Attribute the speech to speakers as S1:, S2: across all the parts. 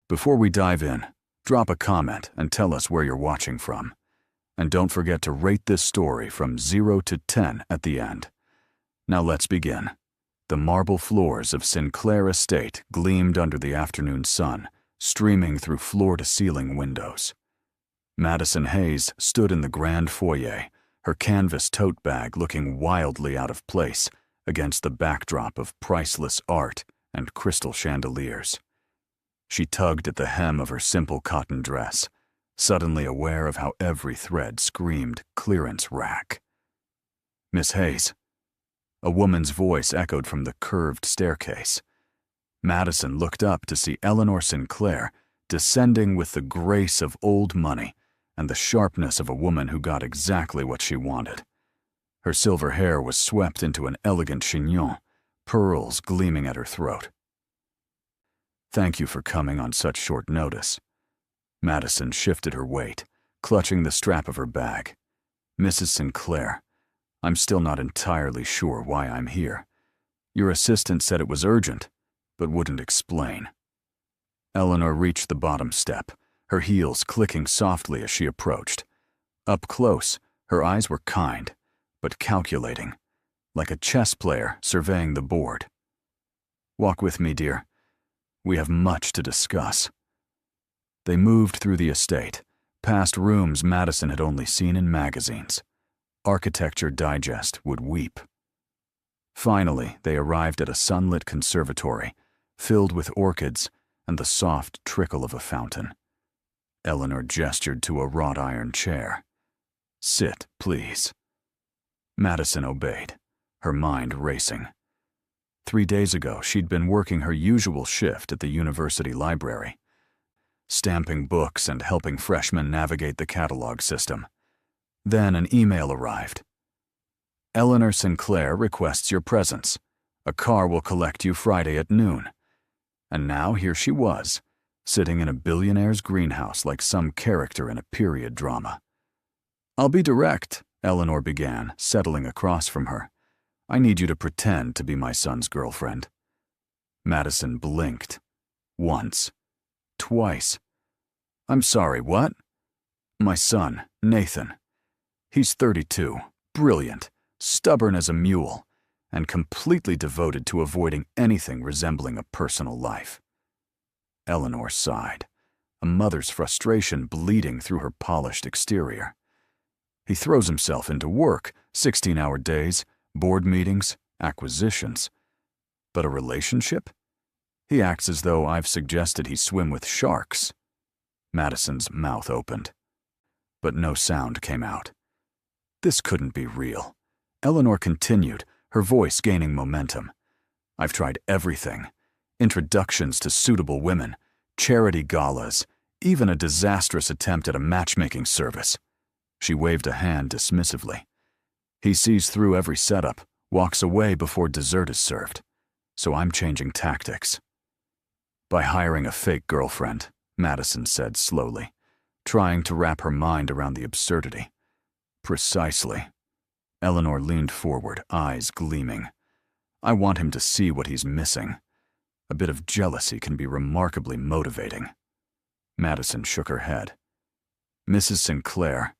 S1: Before we dive in, drop a comment and tell us where you're watching from. And don't forget to rate this story from 0 to 10 at the end. Now let's begin. The marble floors of Sinclair Estate gleamed under the afternoon sun, streaming through floor-to-ceiling windows. Madison Hayes stood in the grand foyer, her canvas tote bag looking wildly out of place against the backdrop of priceless art and crystal chandeliers. She tugged at the hem of her simple cotton dress, suddenly aware of how every thread screamed clearance rack. "Miss Hayes." A woman's voice echoed from the curved staircase. Madison looked up to see Eleanor Sinclair descending with the grace of old money and the sharpness of a woman who got exactly what she wanted. Her silver hair was swept into an elegant chignon, pearls gleaming at her throat. "Thank you for coming on such short notice." Madison shifted her weight, clutching the strap of her bag. "Mrs. Sinclair, I'm still not entirely sure why I'm here. Your assistant said it was urgent, but wouldn't explain." Eleanor reached the bottom step, her heels clicking softly as she approached. Up close, her eyes were kind, but calculating, like a chess player surveying the board. "Walk with me, dear. We have much to discuss." They moved through the estate, past rooms Madison had only seen in magazines. Architecture Digest would weep. Finally, they arrived at a sunlit conservatory, filled with orchids and the soft trickle of a fountain. Eleanor gestured to a wrought iron chair. "Sit, please." Madison obeyed, her mind racing. 3 days ago, she'd been working her usual shift at the university library, stamping books and helping freshmen navigate the catalog system. Then an email arrived. "Eleanor Sinclair requests your presence. A car will collect you Friday at noon." And now here she was, sitting in a billionaire's greenhouse like some character in a period drama. "I'll be direct," Eleanor began, settling across from her. "I need you to pretend to be my son's girlfriend." Madison blinked. Once. Twice. "I'm sorry, what?" "My son, Nathan. He's 32, brilliant, stubborn as a mule, and completely devoted to avoiding anything resembling a personal life." Eleanor sighed, a mother's frustration bleeding through her polished exterior. "He throws himself into work, 16-hour days, board meetings, acquisitions. But a relationship? He acts as though I've suggested he swim with sharks." Madison's mouth opened, but no sound came out. This couldn't be real. Eleanor continued, her voice gaining momentum. "I've tried everything. Introductions to suitable women, charity galas, even a disastrous attempt at a matchmaking service." She waved a hand dismissively. "He sees through every setup, walks away before dessert is served. So I'm changing tactics." "By hiring a fake girlfriend," Madison said slowly, trying to wrap her mind around the absurdity. "Precisely." Eleanor leaned forward, eyes gleaming. "I want him to see what he's missing. A bit of jealousy can be remarkably motivating." Madison shook her head. "Mrs. Sinclair,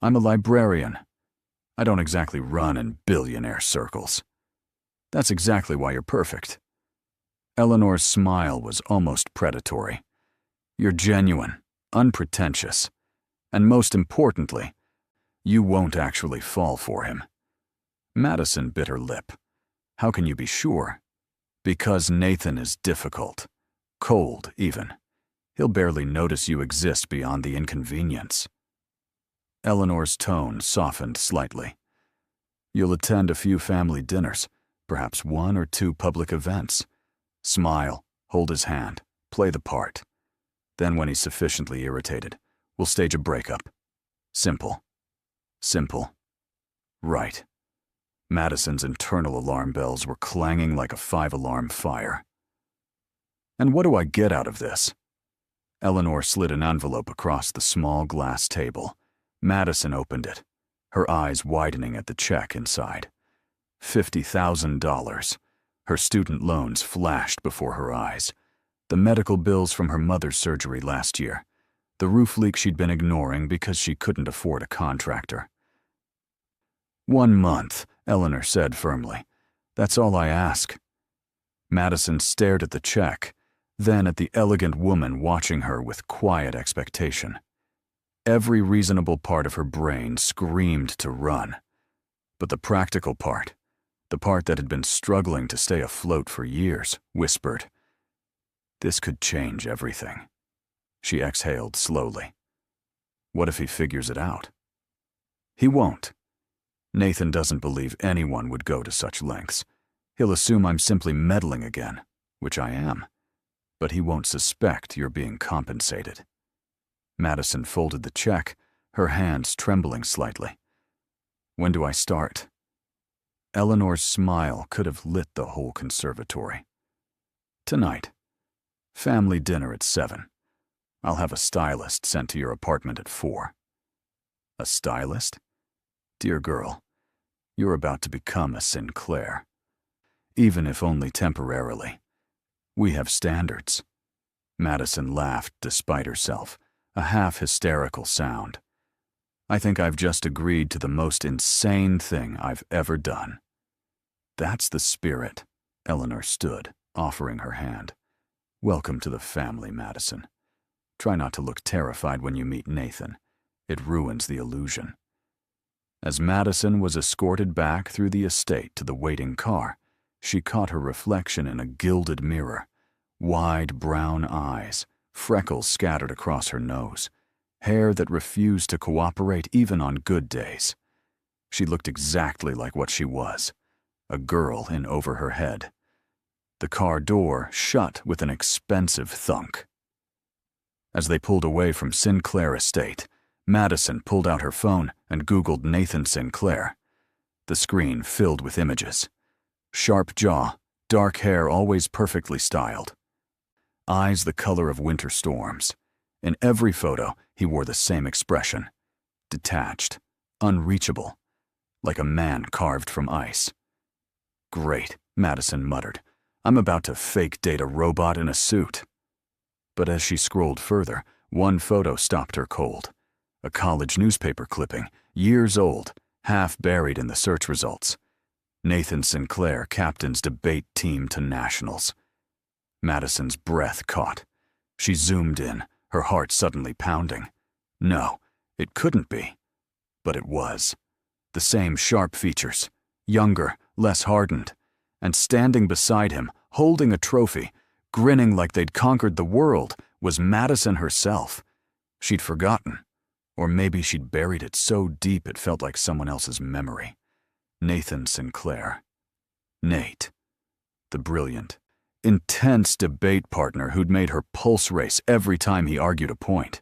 S1: I'm a librarian. I don't exactly run in billionaire circles." "That's exactly why you're perfect." Eleanor's smile was almost predatory. "You're genuine, unpretentious, and most importantly, you won't actually fall for him." Madison bit her lip. "How can you be sure?" "Because Nathan is difficult. Cold, even. He'll barely notice you exist beyond the inconvenience." Eleanor's tone softened slightly. "You'll attend a few family dinners, perhaps 1 or 2 public events. Smile, hold his hand, play the part. Then when he's sufficiently irritated, we'll stage a breakup. Simple. Simple. Right." Madison's internal alarm bells were clanging like a 5-alarm fire. "And what do I get out of this?" Eleanor slid an envelope across the small glass table. Madison opened it, her eyes widening at the check inside. $50,000. Her student loans flashed before her eyes. The medical bills from her mother's surgery last year. The roof leak she'd been ignoring because she couldn't afford a contractor. 1 month, Eleanor said firmly. That's all I ask. Madison stared at the check, then at the elegant woman watching her with quiet expectation. Every reasonable part of her brain screamed to run. But the practical part, the part that had been struggling to stay afloat for years, whispered, "This could change everything." She exhaled slowly. What if he figures it out? He won't. Nathan doesn't believe anyone would go to such lengths. He'll assume I'm simply meddling again, which I am. But he won't suspect you're being compensated. Madison folded the check, her hands trembling slightly. When do I start? Eleanor's smile could have lit the whole conservatory. Tonight. Family dinner at 7. I'll have a stylist sent to your apartment at 4. A stylist? Dear girl, you're about to become a Sinclair. Even if only temporarily. We have standards. Madison laughed despite herself, a half-hysterical sound. I think I've just agreed to the most insane thing I've ever done. That's the spirit. Eleanor stood, offering her hand. Welcome to the family, Madison. Try not to look terrified when you meet Nathan. It ruins the illusion. As Madison was escorted back through the estate to the waiting car, she caught her reflection in a gilded mirror. Wide brown eyes, freckles scattered across her nose, hair that refused to cooperate even on good days. She looked exactly like what she was, a girl in over her head. The car door shut with an expensive thunk. As they pulled away from Sinclair Estate, Madison pulled out her phone and Googled Nathan Sinclair. The screen filled with images. Sharp jaw, dark hair always perfectly styled. Eyes the color of winter storms. In every photo, he wore the same expression. Detached, unreachable, like a man carved from ice. Great, Madison muttered. I'm about to fake date a robot in a suit. But as she scrolled further, one photo stopped her cold. A college newspaper clipping, years old, half buried in the search results. Nathan Sinclair captains debate team to nationals. Madison's breath caught. She zoomed in, her heart suddenly pounding. No, it couldn't be. But it was. The same sharp features, younger, less hardened. And standing beside him, holding a trophy, grinning like they'd conquered the world, was Madison herself. She'd forgotten. Or maybe she'd buried it so deep it felt like someone else's memory. Nathan Sinclair. Nate. The brilliant, intense debate partner who'd made her pulse race every time he argued a point.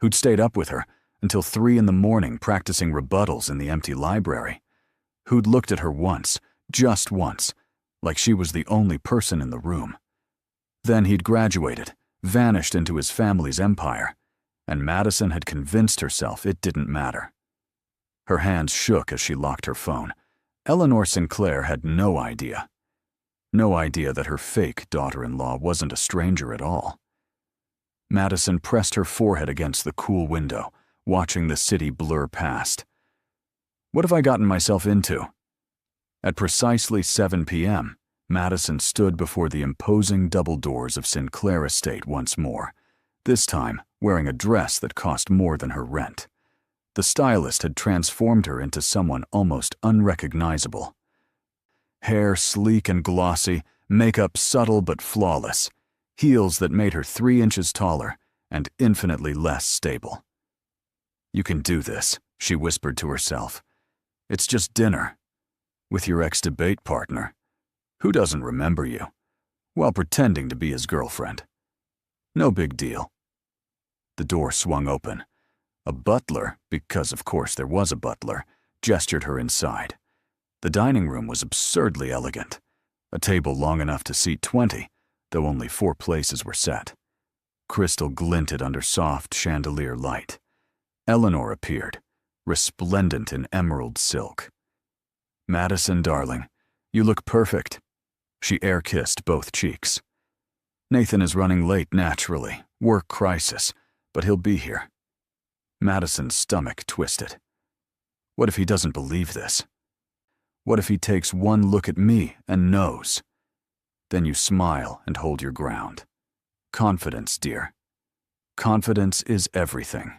S1: Who'd stayed up with her until 3 a.m. practicing rebuttals in the empty library. Who'd looked at her once, just once, like she was the only person in the room. Then he'd graduated, vanished into his family's empire, and Madison had convinced herself it didn't matter. Her hands shook as she locked her phone. Eleanor Sinclair had no idea. No idea that her fake daughter-in-law wasn't a stranger at all. Madison pressed her forehead against the cool window, watching the city blur past. What have I gotten myself into? At precisely 7 p.m., Madison stood before the imposing double doors of Sinclair Estate once more, this time wearing a dress that cost more than her rent. The stylist had transformed her into someone almost unrecognizable. Hair sleek and glossy, makeup subtle but flawless, heels that made her 3 inches taller and infinitely less stable. You can do this, she whispered to herself. It's just dinner. With your ex-debate partner. Who doesn't remember you? While pretending to be his girlfriend. No big deal. The door swung open. A butler, because of course there was a butler, gestured her inside. The dining room was absurdly elegant. A table long enough to seat 20, though only 4 places were set. Crystal glinted under soft chandelier light. Eleanor appeared, resplendent in emerald silk. Madison, darling, you look perfect. She air-kissed both cheeks. Nathan is running late naturally, work crisis, but he'll be here. Madison's stomach twisted. What if he doesn't believe this? What if he takes one look at me and knows? Then you smile and hold your ground. Confidence, dear. Confidence is everything.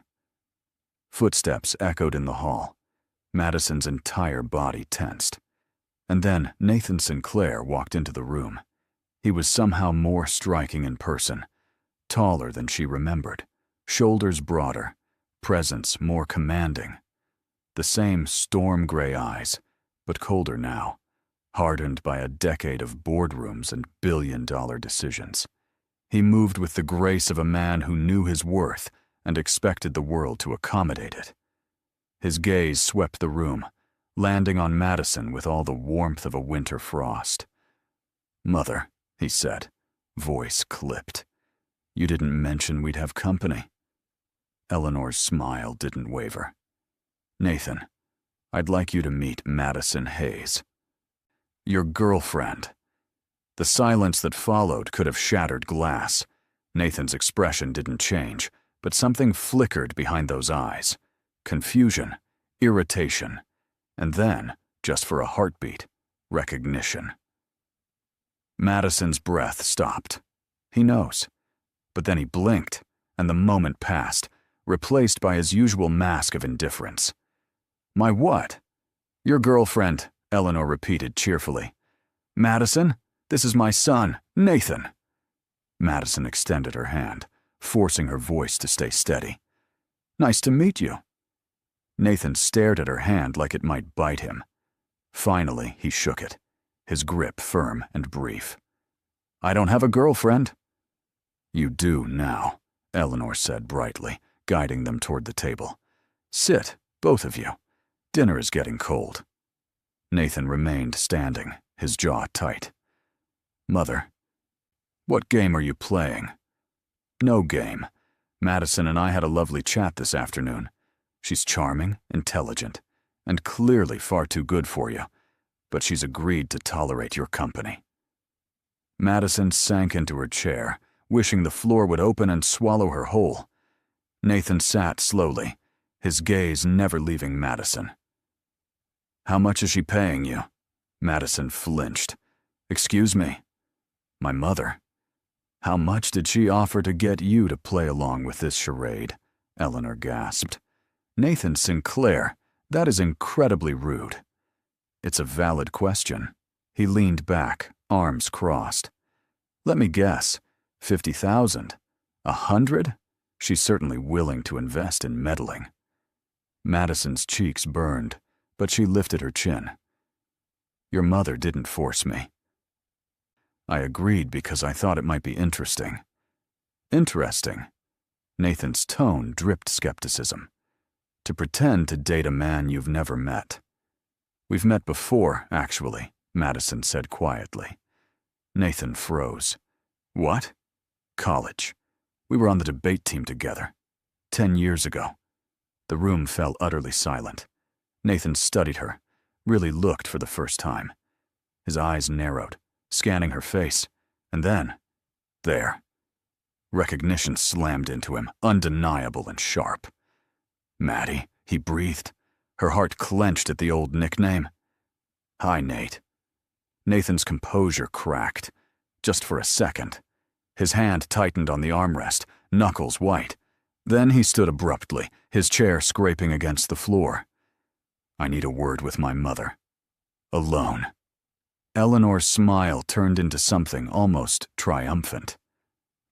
S1: Footsteps echoed in the hall. Madison's entire body tensed. And then Nathan Sinclair walked into the room. He was somehow more striking in person, taller than she remembered, shoulders broader, presence more commanding. The same storm-gray eyes, but colder now, hardened by a decade of boardrooms and billion-dollar decisions. He moved with the grace of a man who knew his worth and expected the world to accommodate it. His gaze swept the room, landing on Madison with all the warmth of a winter frost. "Mother," he said, voice clipped, "you didn't mention we'd have company." Eleanor's smile didn't waver. "Nathan, I'd like you to meet Madison Hayes. Your girlfriend." The silence that followed could have shattered glass. Nathan's expression didn't change, but something flickered behind those eyes. Confusion, irritation, and then, just for a heartbeat, recognition. Madison's breath stopped. He knows. But then he blinked, and the moment passed, replaced by his usual mask of indifference. "My what?" "Your girlfriend," Eleanor repeated cheerfully. "Madison, this is my son, Nathan." Madison extended her hand, forcing her voice to stay steady. "Nice to meet you." Nathan stared at her hand like it might bite him. Finally, he shook it, his grip firm and brief. "I don't have a girlfriend." "You do now," Eleanor said brightly, guiding them toward the table. "Sit, both of you. Dinner is getting cold." Nathan remained standing, his jaw tight. "Mother, what game are you playing?" "No game. Madison and I had a lovely chat this afternoon. She's charming, intelligent, and clearly far too good for you, but she's agreed to tolerate your company." Madison sank into her chair, wishing the floor would open and swallow her whole. Nathan sat slowly, his gaze never leaving Madison. "How much is she paying you?" Madison flinched. "Excuse me." "My mother." "How much did she offer to get you to play along with this charade?" Eleanor gasped. "Nathan Sinclair, that is incredibly rude." "It's a valid question." He leaned back, arms crossed. "Let me guess, 50,000? 100? She's certainly willing to invest in meddling." Madison's cheeks burned, but she lifted her chin. "Your mother didn't force me. I agreed because I thought it might be interesting." "Interesting?" Nathan's tone dripped skepticism. "To pretend to date a man you've never met." "We've met before, actually," Madison said quietly. Nathan froze. "What?" "College. We were on the debate team together. 10 years ago." The room fell utterly silent. Nathan studied her, really looked for the first time. His eyes narrowed, scanning her face, and then, there. Recognition slammed into him, undeniable and sharp. "Maddie," he breathed. Her heart clenched at the old nickname. "Hi, Nate." Nathan's composure cracked, just for a second. His hand tightened on the armrest, knuckles white. Then he stood abruptly, his chair scraping against the floor. "I need a word with my mother. Alone." Eleanor's smile turned into something almost triumphant.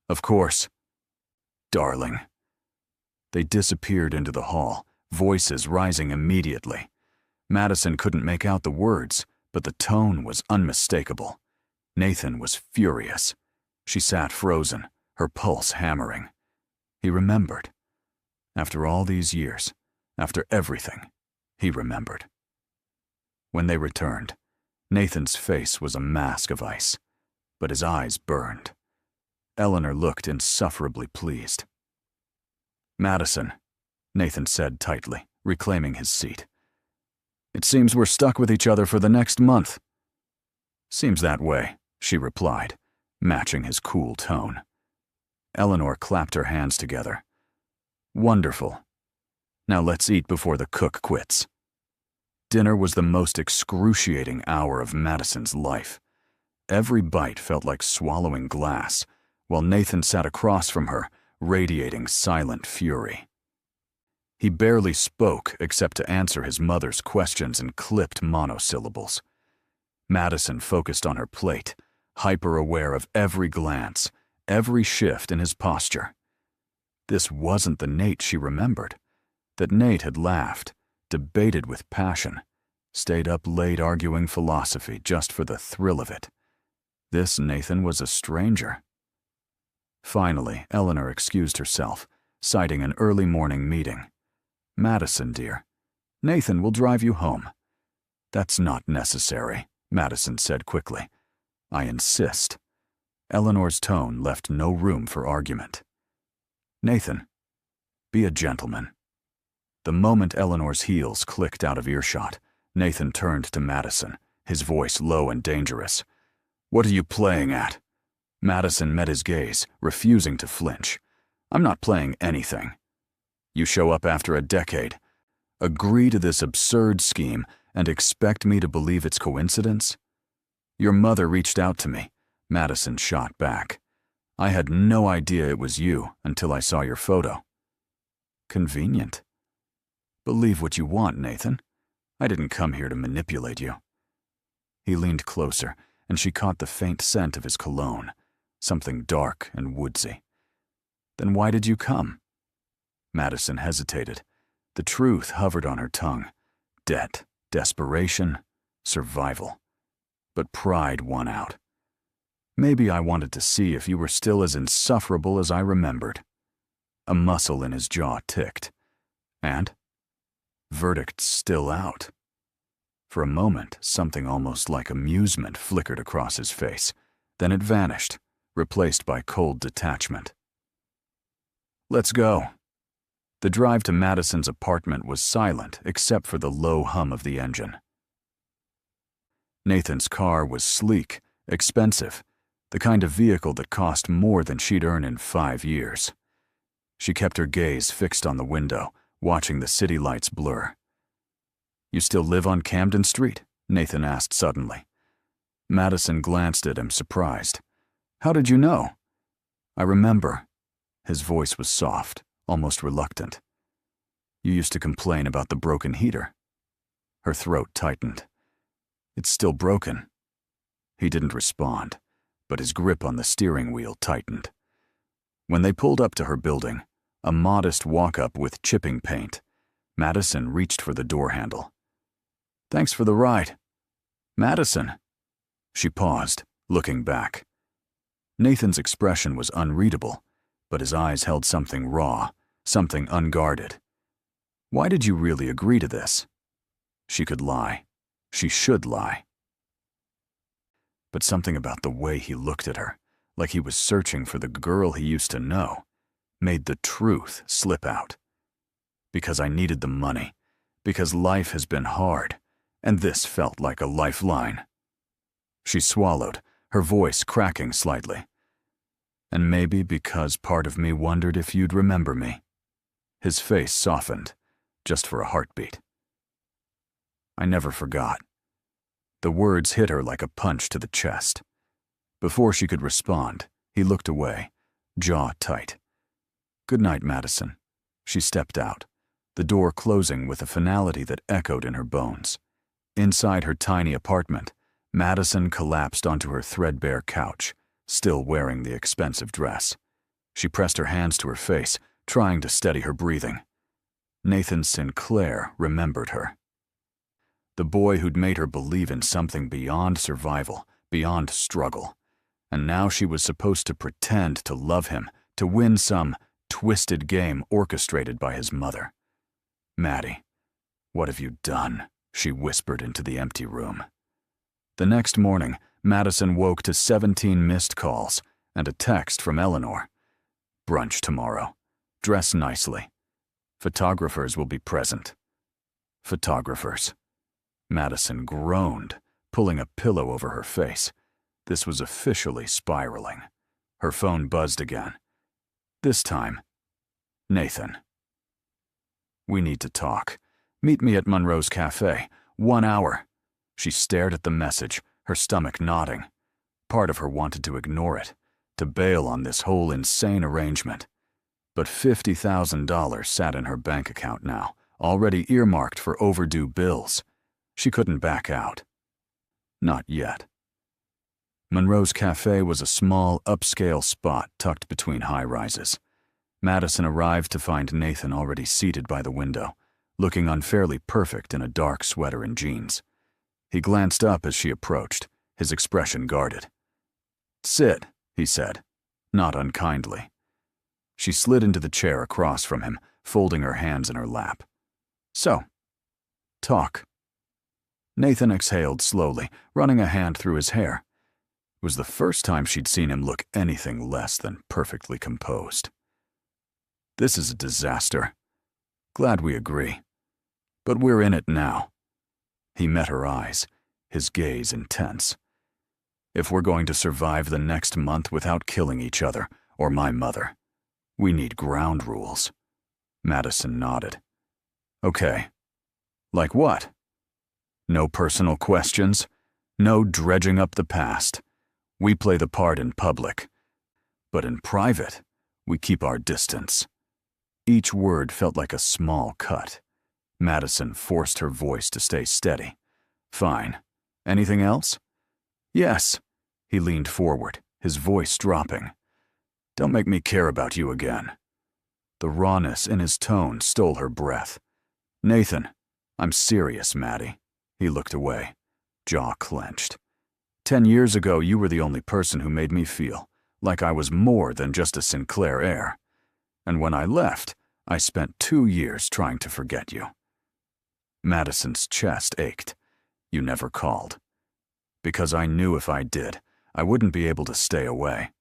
S1: "Of course." "Darling." They disappeared into the hall, voices rising immediately. Madison couldn't make out the words, but the tone was unmistakable. Nathan was furious. She sat frozen, her pulse hammering. He remembered. After all these years, after everything, he remembered. When they returned, Nathan's face was a mask of ice, but his eyes burned. Eleanor looked insufferably pleased. "Madison," Nathan said tightly, reclaiming his seat. "It seems we're stuck with each other for the next month." "Seems that way," she replied, matching his cool tone. Eleanor clapped her hands together. Wonderful. Now let's eat before the cook quits. Dinner was the most excruciating hour of Madison's life. Every bite felt like swallowing glass, while Nathan sat across from her, radiating silent fury. He barely spoke except to answer his mother's questions in clipped monosyllables. Madison focused on her plate, hyper-aware of every glance, every shift in his posture. This wasn't the Nate she remembered. That Nate had laughed, debated with passion, stayed up late arguing philosophy just for the thrill of it. This Nathan was a stranger. Finally, Eleanor excused herself, citing an early morning meeting. Madison, dear, Nathan will drive you home. That's not necessary, Madison said quickly. I insist. Eleanor's tone left no room for argument. Nathan, be a gentleman. The moment Eleanor's heels clicked out of earshot, Nathan turned to Madison, his voice low and dangerous. What are you playing at? Madison met his gaze, refusing to flinch. I'm not playing anything. You show up after a decade, agree to this absurd scheme, and expect me to believe it's coincidence? Your mother reached out to me, Madison shot back. I had no idea it was you until I saw your photo. Convenient. Believe what you want, Nathan. I didn't come here to manipulate you. He leaned closer, and she caught the faint scent of his cologne, something dark and woodsy. Then why did you come? Madison hesitated. The truth hovered on her tongue. Debt, desperation, survival. But pride won out. Maybe I wanted to see if you were still as insufferable as I remembered. A muscle in his jaw ticked. And? Verdict still out. For a moment, something almost like amusement flickered across his face. Then it vanished, replaced by cold detachment. Let's go. The drive to Madison's apartment was silent except for the low hum of the engine. Nathan's car was sleek, expensive, the kind of vehicle that cost more than she'd earn in 5 years. She kept her gaze fixed on the window, watching the city lights blur. You still live on Camden Street? Nathan asked suddenly. Madison glanced at him, surprised. How did you know? I remember. His voice was soft, almost reluctant. You used to complain about the broken heater. Her throat tightened. It's still broken. He didn't respond, but his grip on the steering wheel tightened. When they pulled up to her building, a modest walk-up with chipping paint, Madison reached for the door handle. Thanks for the ride. Madison. She paused, looking back. Nathan's expression was unreadable, but his eyes held something raw, something unguarded. Why did you really agree to this? She could lie. She should lie. But something about the way he looked at her, like he was searching for the girl he used to know, made the truth slip out. Because I needed the money, because life has been hard, and this felt like a lifeline. She swallowed, her voice cracking slightly. And maybe because part of me wondered if you'd remember me. His face softened, just for a heartbeat. I never forgot. The words hit her like a punch to the chest. Before she could respond, he looked away, jaw tight. Good night, Madison. She stepped out, the door closing with a finality that echoed in her bones. Inside her tiny apartment, Madison collapsed onto her threadbare couch, still wearing the expensive dress. She pressed her hands to her face, trying to steady her breathing. Nathan Sinclair remembered her. The boy who'd made her believe in something beyond survival, beyond struggle. And now she was supposed to pretend to love him, to win some twisted game orchestrated by his mother. Maddie, what have you done? She whispered into the empty room. The next morning, Madison woke to 17 missed calls and a text from Eleanor. Brunch tomorrow. Dress nicely. Photographers will be present. Photographers. Madison groaned, pulling a pillow over her face. This was officially spiraling. Her phone buzzed again. This time, Nathan. "We need to talk. Meet me at Monroe's Cafe. 1 hour." She stared at the message, her stomach knotting. Part of her wanted to ignore it, to bail on this whole insane arrangement. But $50,000 sat in her bank account now, already earmarked for overdue bills. She couldn't back out. Not yet. Monroe's Cafe was a small, upscale spot tucked between high-rises. Madison arrived to find Nathan already seated by the window, looking unfairly perfect in a dark sweater and jeans. He glanced up as she approached, his expression guarded. "Sit," he said, not unkindly. She slid into the chair across from him, folding her hands in her lap. "So, talk." Nathan exhaled slowly, running a hand through his hair. It was the first time she'd seen him look anything less than perfectly composed. "This is a disaster. Glad we agree. But we're in it now." He met her eyes, his gaze intense. "If we're going to survive the next month without killing each other, or my mother, we need ground rules." Madison nodded. "Okay. Like what?" "No personal questions. No dredging up the past. We play the part in public. But in private, we keep our distance." Each word felt like a small cut. Madison forced her voice to stay steady. "Fine. Anything else?" "Yes." He leaned forward, his voice dropping. "Don't make me care about you again." The rawness in his tone stole her breath. "Nathan, I'm serious, Maddie." He looked away, jaw clenched. 10 years ago, you were the only person who made me feel like I was more than just a Sinclair heir. And when I left, I spent 2 years trying to forget you." Madison's chest ached. "You never called." "Because I knew if I did, I wouldn't be able to stay away."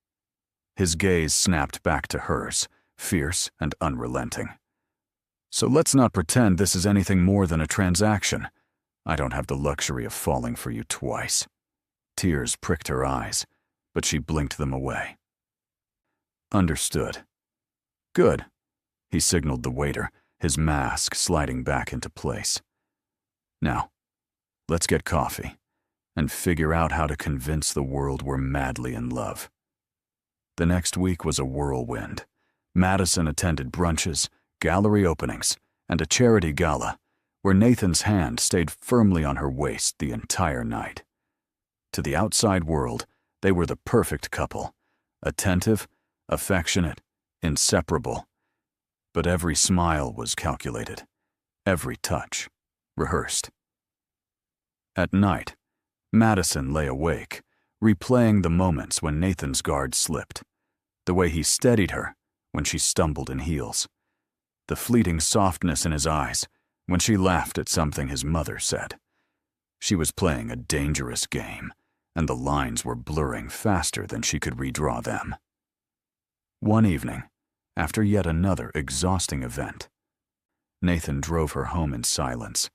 S1: His gaze snapped back to hers, fierce and unrelenting. "So let's not pretend this is anything more than a transaction. I don't have the luxury of falling for you twice." Tears pricked her eyes, but she blinked them away. "Understood." "Good." He signaled the waiter, his mask sliding back into place. "Now, let's get coffee and figure out how to convince the world we're madly in love." The next week was a whirlwind. Madison attended brunches, gallery openings, and a charity gala, where Nathan's hand stayed firmly on her waist the entire night. To the outside world, they were the perfect couple, attentive, affectionate, inseparable. But every smile was calculated, every touch rehearsed. At night, Madison lay awake, replaying the moments when Nathan's guard slipped, the way he steadied her when she stumbled in heels, the fleeting softness in his eyes when she laughed at something his mother said. She was playing a dangerous game, and the lines were blurring faster than she could redraw them. One evening, after yet another exhausting event, Nathan drove her home in silence.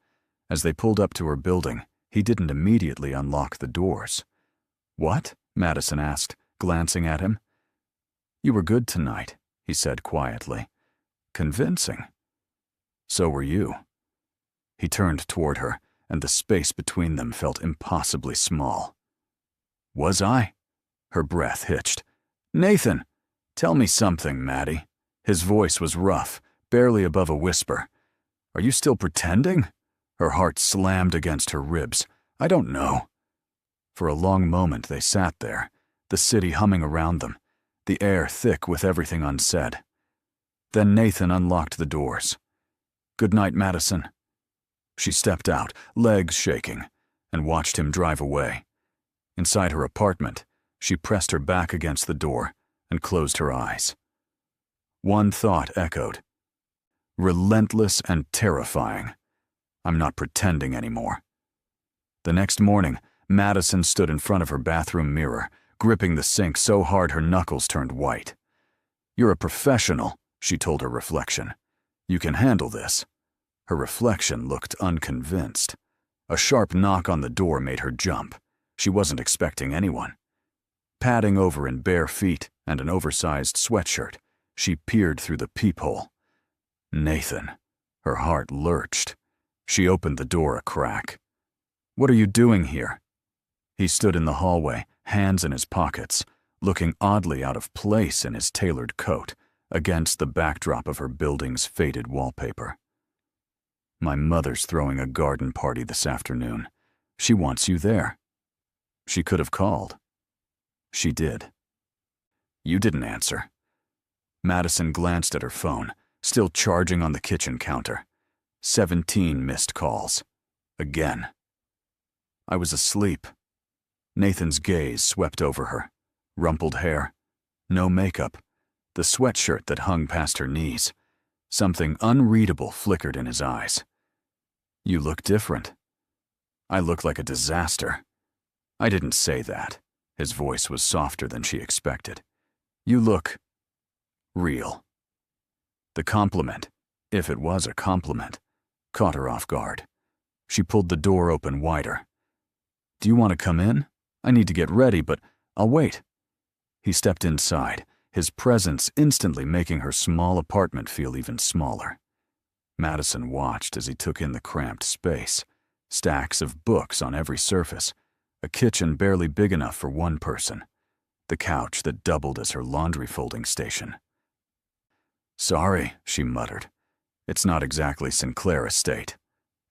S1: As they pulled up to her building, he didn't immediately unlock the doors. "What?" Madison asked, glancing at him. "You were good tonight," he said quietly. "Convincing." "So were you." He turned toward her, and the space between them felt impossibly small. "Was I?" Her breath hitched. "Nathan, tell me something, Maddie." His voice was rough, barely above a whisper. "Are you still pretending?" Her heart slammed against her ribs. "I don't know." For a long moment they sat there, the city humming around them, the air thick with everything unsaid. Then Nathan unlocked the doors. "Good night, Madison." She stepped out, legs shaking, and watched him drive away. Inside her apartment, she pressed her back against the door and closed her eyes. One thought echoed. Relentless and terrifying. I'm not pretending anymore. The next morning, Madison stood in front of her bathroom mirror, gripping the sink so hard her knuckles turned white. "You're a professional," she told her reflection. "You can handle this." Her reflection looked unconvinced. A sharp knock on the door made her jump. She wasn't expecting anyone. Padding over in bare feet and an oversized sweatshirt, she peered through the peephole. Nathan. Her heart lurched. She opened the door a crack. "What are you doing here?" He stood in the hallway, hands in his pockets, looking oddly out of place in his tailored coat, against the backdrop of her building's faded wallpaper. "My mother's throwing a garden party this afternoon. She wants you there." She could have called. She did. You didn't answer. Madison glanced at her phone, still charging on the kitchen counter. 17 missed calls. Again. "I was asleep." Nathan's gaze swept over her. Rumpled hair. No makeup. The sweatshirt that hung past her knees. Something unreadable flickered in his eyes. "You look different." "I look like a disaster." "I didn't say that." His voice was softer than she expected. "You look real." The compliment, if it was a compliment, caught her off guard. She pulled the door open wider. "Do you want to come in? I need to get ready, but I'll wait." He stepped inside, his presence instantly making her small apartment feel even smaller. Madison watched as he took in the cramped space, stacks of books on every surface, a kitchen barely big enough for one person, the couch that doubled as her laundry folding station. "Sorry," she muttered. "It's not exactly Sinclair Estate."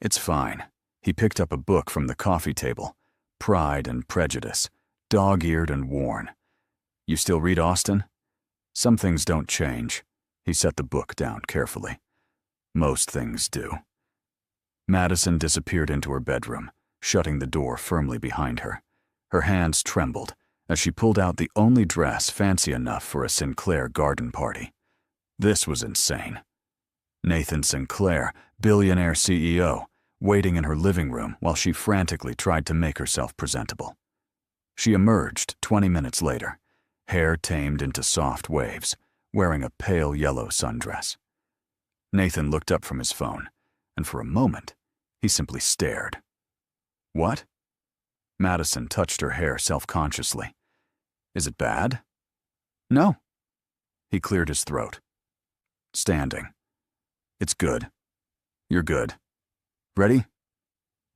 S1: "It's fine." He picked up a book from the coffee table, Pride and Prejudice, dog-eared and worn. "You still read Austen?" "Some things don't change." He set the book down carefully. "Most things do." Madison disappeared into her bedroom, shutting the door firmly behind her. Her hands trembled as she pulled out the only dress fancy enough for a Sinclair garden party. This was insane. Nathan Sinclair, billionaire CEO, waiting in her living room while she frantically tried to make herself presentable. She emerged 20 minutes later, hair tamed into soft waves, wearing a pale yellow sundress. Nathan looked up from his phone, and for a moment, he simply stared. "What?" Madison touched her hair self-consciously. "Is it bad?" "No." He cleared his throat. Standing. "It's good. You're good. Ready?"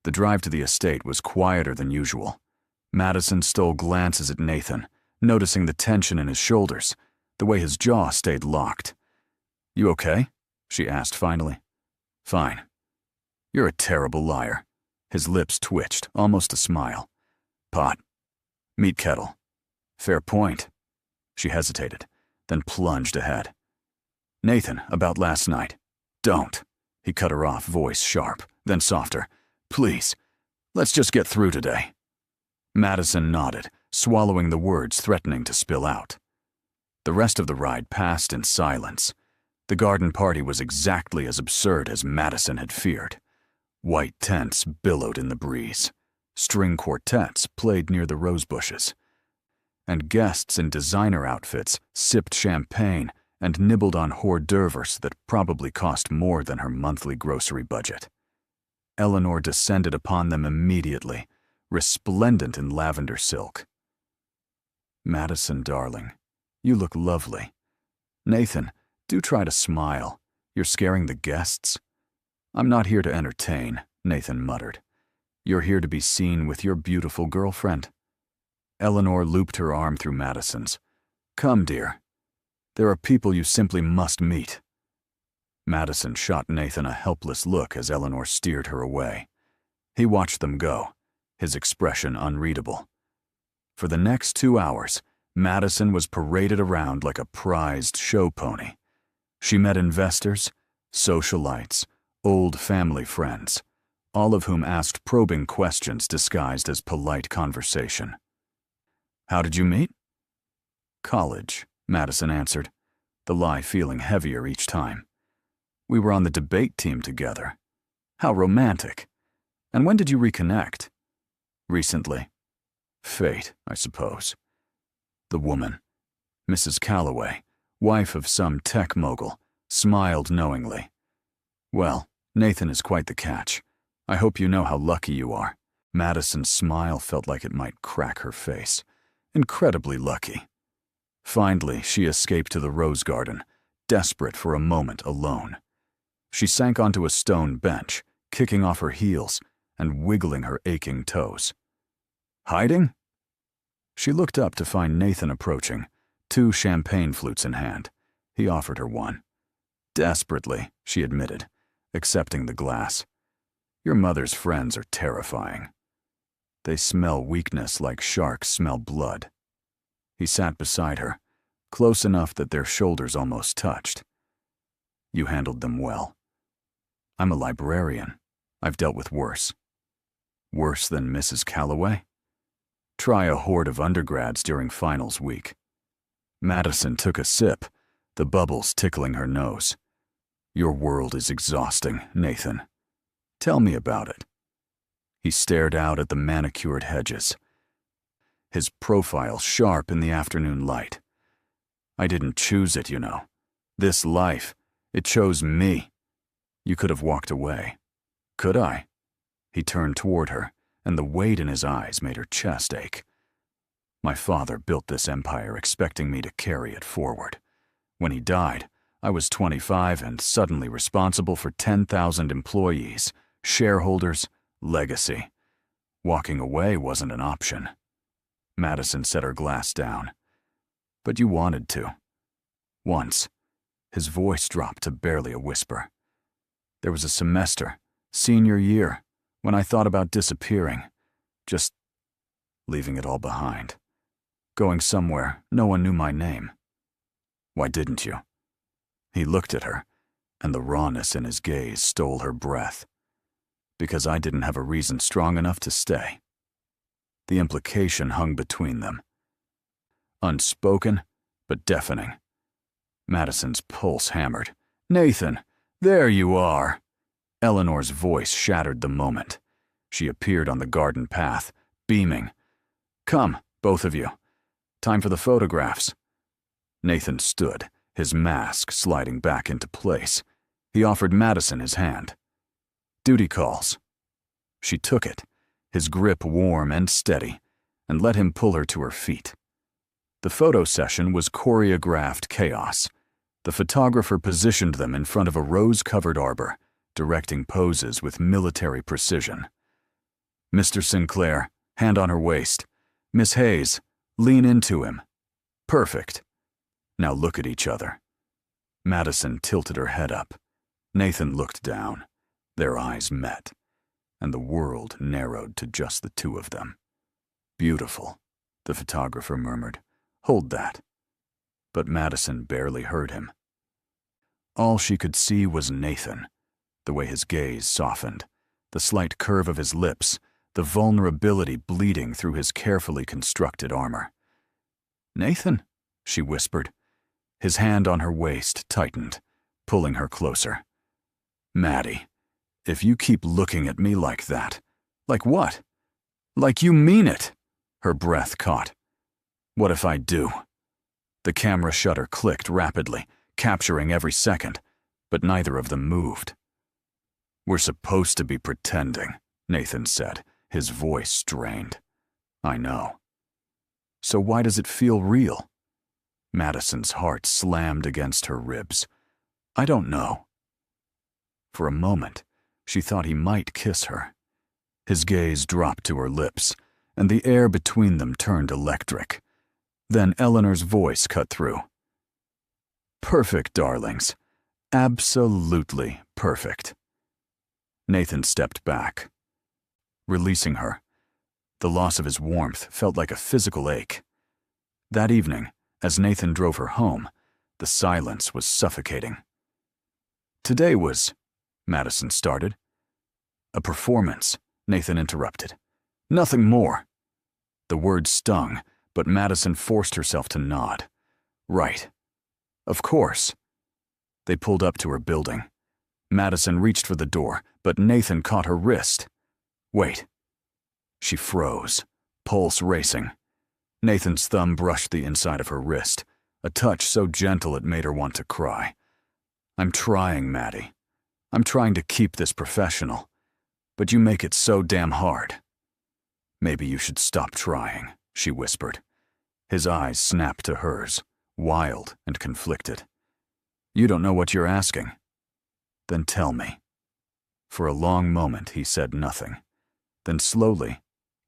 S1: The drive to the estate was quieter than usual. Madison stole glances at Nathan, noticing the tension in his shoulders, the way his jaw stayed locked. "You okay?" she asked finally. "Fine." "You're a terrible liar." His lips twitched, almost a smile. "Pot. Meat kettle. Fair point." She hesitated, then plunged ahead. "Nathan, about last night." "Don't." He cut her off, voice sharp, then softer. "Please, let's just get through today." Madison nodded, swallowing the words threatening to spill out. The rest of the ride passed in silence. The garden party was exactly as absurd as Madison had feared. White tents billowed in the breeze. String quartets played near the rose bushes. And guests in designer outfits sipped champagne and nibbled on hors d'oeuvres that probably cost more than her monthly grocery budget. Eleanor descended upon them immediately, resplendent in lavender silk. "Madison, darling, you look lovely." "Nathan, do try to smile. You're scaring the guests." "I'm not here to entertain," Nathan muttered. "You're here to be seen with your beautiful girlfriend." Eleanor looped her arm through Madison's. "Come, dear. There are people you simply must meet." Madison shot Nathan a helpless look as Eleanor steered her away. He watched them go, his expression unreadable. For the next 2 hours, Madison was paraded around like a prized show pony. She met investors, socialites, old family friends, all of whom asked probing questions disguised as polite conversation. "How did you meet?" "College," Madison answered, the lie feeling heavier each time. "We were on the debate team together." "How romantic. And when did you reconnect?" "Recently." "Fate, I suppose." The woman, Mrs. Calloway, wife of some tech mogul, smiled knowingly. "Well, Nathan is quite the catch. I hope you know how lucky you are." Madison's smile felt like it might crack her face. Incredibly lucky. Finally, she escaped to the rose garden, desperate for a moment alone. She sank onto a stone bench, kicking off her heels and wiggling her aching toes. Hiding? She looked up to find Nathan approaching, 2 champagne flutes in hand. He offered her one. Desperately, she admitted, accepting the glass. Your mother's friends are terrifying. They smell weakness like sharks smell blood. He sat beside her, close enough that their shoulders almost touched. You handled them well. I'm a librarian. I've dealt with worse. Worse than Mrs. Calloway? Try a horde of undergrads during finals week. Madison took a sip, the bubbles tickling her nose. Your world is exhausting, Nathan. Tell me about it. He stared out at the manicured hedges, his profile sharp in the afternoon light. I didn't choose it, you know. This life, it chose me. You could have walked away. Could I? He turned toward her, and the weight in his eyes made her chest ache. My father built this empire expecting me to carry it forward. When he died, I was 25 and suddenly responsible for 10,000 employees, shareholders, legacy. Walking away wasn't an option. Madison set her glass down. But you wanted to. Once. His voice dropped to barely a whisper. There was a semester, senior year, when I thought about disappearing. Just leaving it all behind. Going somewhere no one knew my name. Why didn't you? He looked at her, and the rawness in his gaze stole her breath. Because I didn't have a reason strong enough to stay. The implication hung between them. Unspoken, but deafening. Madison's pulse hammered. Nathan, there you are! Eleanor's voice shattered the moment. She appeared on the garden path, beaming. Come, both of you. Time for the photographs. Nathan stood, his mask sliding back into place. He offered Madison his hand. Duty calls. She took it, his grip warm and steady, and let him pull her to her feet. The photo session was choreographed chaos. The photographer positioned them in front of a rose-covered arbor, directing poses with military precision. Mr. Sinclair, hand on her waist. Miss Hayes, lean into him. Perfect. Now look at each other. Madison tilted her head up. Nathan looked down. Their eyes met, and the world narrowed to just the two of them. Beautiful, the photographer murmured. Hold that. But Madison barely heard him. All she could see was Nathan, the way his gaze softened, the slight curve of his lips, the vulnerability bleeding through his carefully constructed armor. Nathan, she whispered. His hand on her waist tightened, pulling her closer. Maddie, if you keep looking at me like that. Like what? Like you mean it, her breath caught. What if I do? The camera shutter clicked rapidly, capturing every second, but neither of them moved. We're supposed to be pretending, Nathan said, his voice strained. I know. So why does it feel real? Madison's heart slammed against her ribs. I don't know. For a moment, she thought he might kiss her. His gaze dropped to her lips, and the air between them turned electric. Then Eleanor's voice cut through. Perfect, darlings. Absolutely perfect. Nathan stepped back, releasing her. The loss of his warmth felt like a physical ache. That evening, as Nathan drove her home, the silence was suffocating. Today was, Madison started. A performance, Nathan interrupted. Nothing more. The word stung, but Madison forced herself to nod. Right. Of course. They pulled up to her building. Madison reached for the door, but Nathan caught her wrist. Wait. She froze, pulse racing. Nathan's thumb brushed the inside of her wrist, a touch so gentle it made her want to cry. I'm trying, Maddie. I'm trying to keep this professional, but you make it so damn hard. Maybe you should stop trying, she whispered. His eyes snapped to hers, wild and conflicted. "You don't know what you're asking." "Then tell me." For a long moment he said nothing. Then slowly,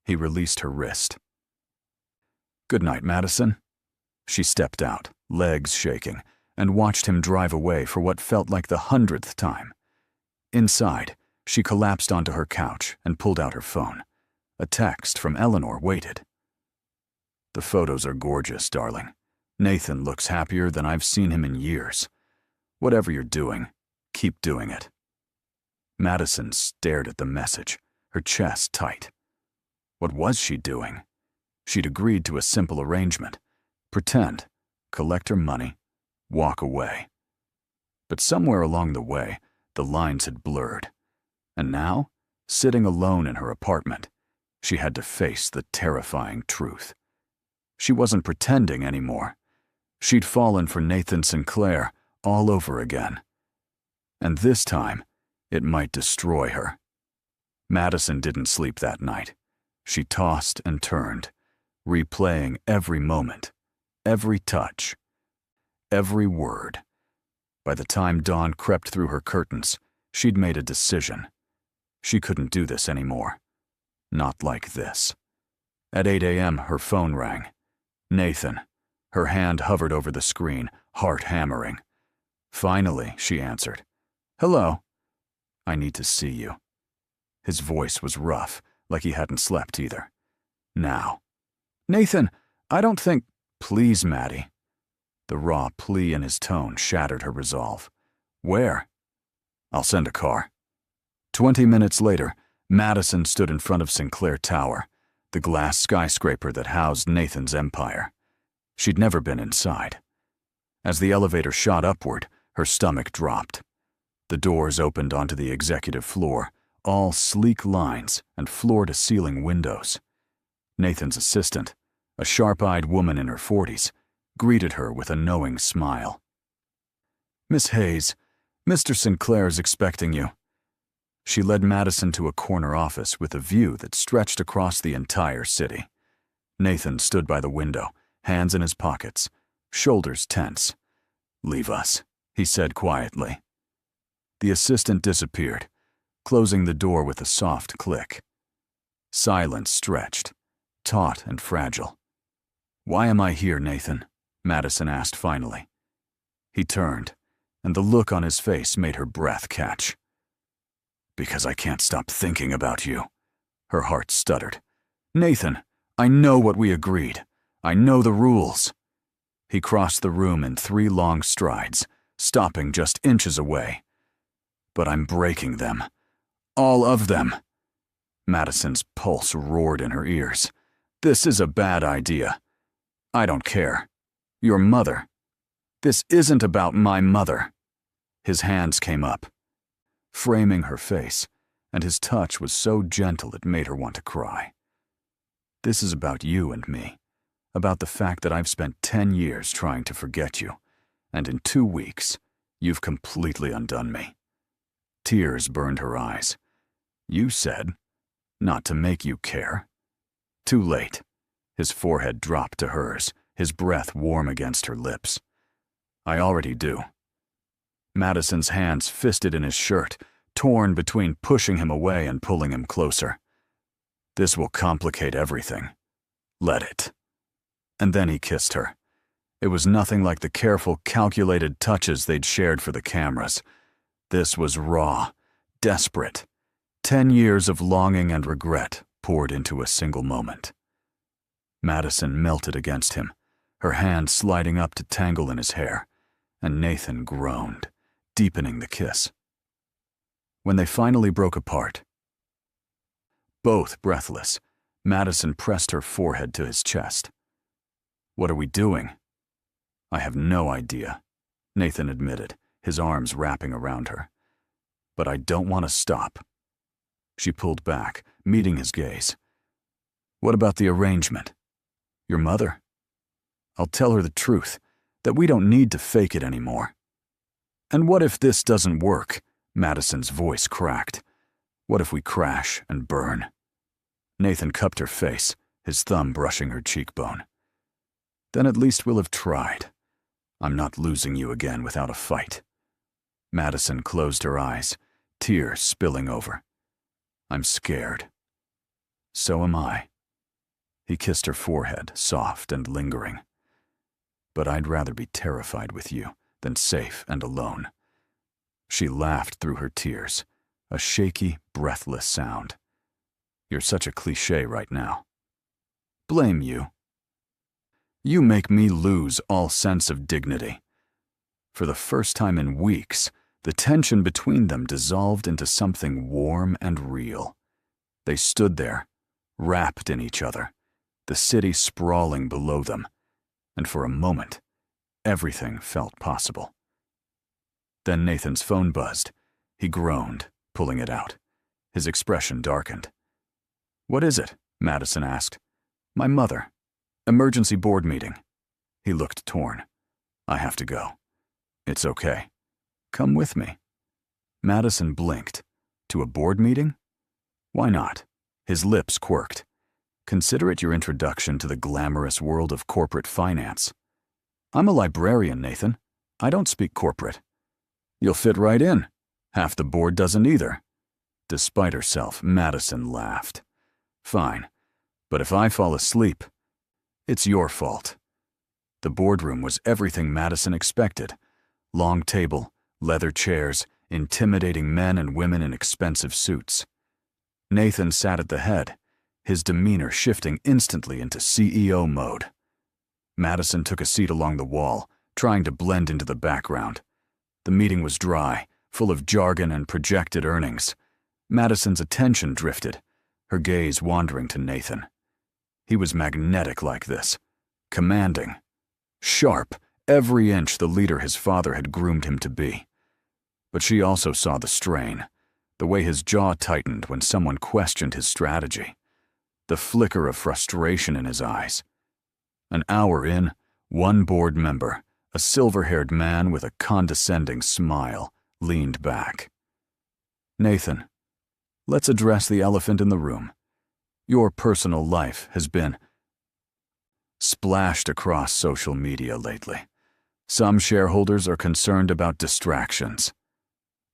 S1: he released her wrist. "Good night, Madison." She stepped out, legs shaking, and watched him drive away for what felt like the 100th time. Inside, she collapsed onto her couch and pulled out her phone. A text from Eleanor waited. "The photos are gorgeous, darling. Nathan looks happier than I've seen him in years. Whatever you're doing, keep doing it." Madison stared at the message, her chest tight. What was she doing? She'd agreed to a simple arrangement. Pretend, collect her money, walk away. But somewhere along the way, the lines had blurred. And now, sitting alone in her apartment, she had to face the terrifying truth. She wasn't pretending anymore. She'd fallen for Nathan Sinclair all over again. And this time, it might destroy her. Madison didn't sleep that night. She tossed and turned, replaying every moment, every touch, every word. By the time dawn crept through her curtains, she'd made a decision. She couldn't do this anymore. Not like this. At 8 a.m., her phone rang. Nathan. Her hand hovered over the screen, heart hammering. Finally, she answered. "Hello." "I need to see you." His voice was rough, like he hadn't slept either. "Now." "Nathan, I don't think—" "Please, Maddie." The raw plea in his tone shattered her resolve. "Where?" "I'll send a car." 20 minutes later, Madison stood in front of Sinclair Tower, the glass skyscraper that housed Nathan's empire. She'd never been inside. As the elevator shot upward, her stomach dropped. The doors opened onto the executive floor, all sleek lines and floor-to-ceiling windows. Nathan's assistant, a sharp-eyed woman in her 40s, greeted her with a knowing smile. "Miss Hayes, Mr. Sinclair's expecting you." She led Madison to a corner office with a view that stretched across the entire city. Nathan stood by the window, hands in his pockets, shoulders tense. "Leave us," he said quietly. The assistant disappeared, closing the door with a soft click. Silence stretched, taut and fragile. "Why am I here, Nathan?" Madison asked finally. He turned, and the look on his face made her breath catch. "Because I can't stop thinking about you." Her heart stuttered. "Nathan, I know what we agreed. I know the rules." He crossed the room in 3 long strides, stopping just inches away. "But I'm breaking them. All of them." Madison's pulse roared in her ears. "This is a bad idea. I don't care. Your mother. This isn't about my mother." His hands came up, framing her face, and his touch was so gentle it made her want to cry. "This is about you and me, about the fact that I've spent 10 years trying to forget you, and in 2 weeks, you've completely undone me." Tears burned her eyes. "You said not to make you care." Too late. His forehead dropped to hers, his breath warm against her lips. "I already do." Madison's hands fisted in his shirt, torn between pushing him away and pulling him closer. "This will complicate everything. Let it." And then he kissed her. It was nothing like the careful, calculated touches they'd shared for the cameras. This was raw, desperate. 10 years of longing and regret poured into a single moment. Madison melted against him, her hand sliding up to tangle in his hair, and Nathan groaned, deepening the kiss. When they finally broke apart, both breathless, Madison pressed her forehead to his chest. "What are we doing?" "I have no idea," Nathan admitted, his arms wrapping around her. "But I don't want to stop." She pulled back, meeting his gaze. "What about the arrangement? Your mother?" "I'll tell her the truth, that we don't need to fake it anymore." "And what if this doesn't work?" Madison's voice cracked. "What if we crash and burn?" Nathan cupped her face, his thumb brushing her cheekbone. Then at least we'll have tried. I'm not losing you again without a fight. Madison closed her eyes, tears spilling over. I'm scared. So am I. He kissed her forehead, soft and lingering. But I'd rather be terrified with you than safe and alone. She laughed through her tears, a shaky, breathless sound. You're such a cliché right now. Blame you. You make me lose all sense of dignity. For the first time in weeks, the tension between them dissolved into something warm and real. They stood there, wrapped in each other, the city sprawling below them, and for a moment, everything felt possible. Then Nathan's phone buzzed. He groaned, pulling it out. His expression darkened. What is it? Madison asked. My mother. Emergency board meeting. He looked torn. I have to go. It's okay. Come with me. Madison blinked. To a board meeting? Why not? His lips quirked. Consider it your introduction to the glamorous world of corporate finance. I'm a librarian, Nathan. I don't speak corporate. You'll fit right in. Half the board doesn't either. Despite herself, Madison laughed. Fine, but if I fall asleep, it's your fault. The boardroom was everything Madison expected. Long table, leather chairs, intimidating men and women in expensive suits. Nathan sat at the head, his demeanor shifting instantly into CEO mode. Madison took a seat along the wall, trying to blend into the background. The meeting was dry, full of jargon and projected earnings. Madison's attention drifted, her gaze wandering to Nathan. He was magnetic like this, commanding, sharp, every inch the leader his father had groomed him to be. But she also saw the strain, the way his jaw tightened when someone questioned his strategy, the flicker of frustration in his eyes. An hour in, one board member, a silver-haired man with a condescending smile, leaned back. Nathan, let's address the elephant in the room. Your personal life has been splashed across social media lately. Some shareholders are concerned about distractions.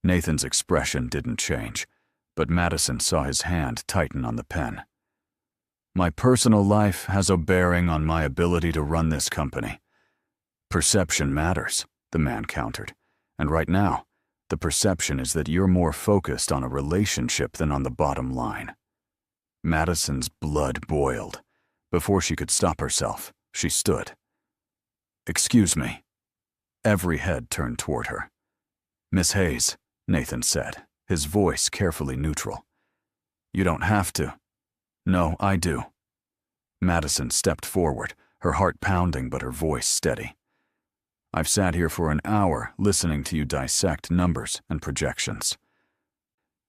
S1: Nathan's expression didn't change, but Madison saw his hand tighten on the pen. My personal life has a bearing on my ability to run this company. Perception matters, the man countered, and right now, the perception is that you're more focused on a relationship than on the bottom line. Madison's blood boiled. Before she could stop herself, she stood. Excuse me. Every head turned toward her. Miss Hayes, Nathan said, his voice carefully neutral. You don't have to. No, I do. Madison stepped forward, her heart pounding but her voice steady. I've sat here for an hour listening to you dissect numbers and projections.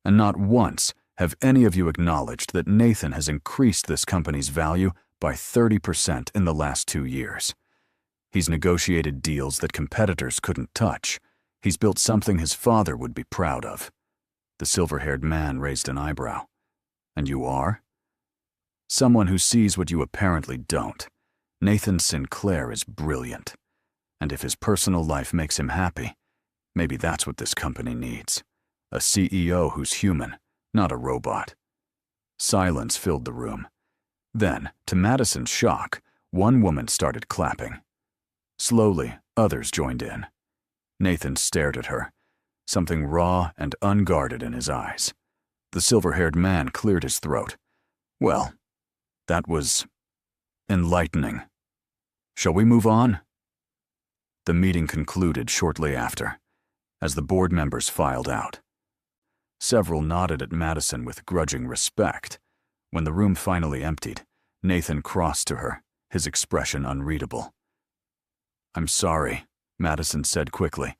S1: And not once have any of you acknowledged that Nathan has increased this company's value by 30% in the last 2 years. He's negotiated deals that competitors couldn't touch. He's built something his father would be proud of. The silver-haired man raised an eyebrow. And you are? Someone who sees what you apparently don't. Nathan Sinclair is brilliant. And if his personal life makes him happy, maybe that's what this company needs. A CEO who's human, not a robot. Silence filled the room. Then, to Madison's shock, one woman started clapping. Slowly, others joined in. Nathan stared at her, something raw and unguarded in his eyes. The silver-haired man cleared his throat. Well, that was enlightening. Shall we move on? The meeting concluded shortly after, as the board members filed out. Several nodded at Madison with grudging respect. When the room finally emptied, Nathan crossed to her, his expression unreadable. I'm sorry, Madison said quickly.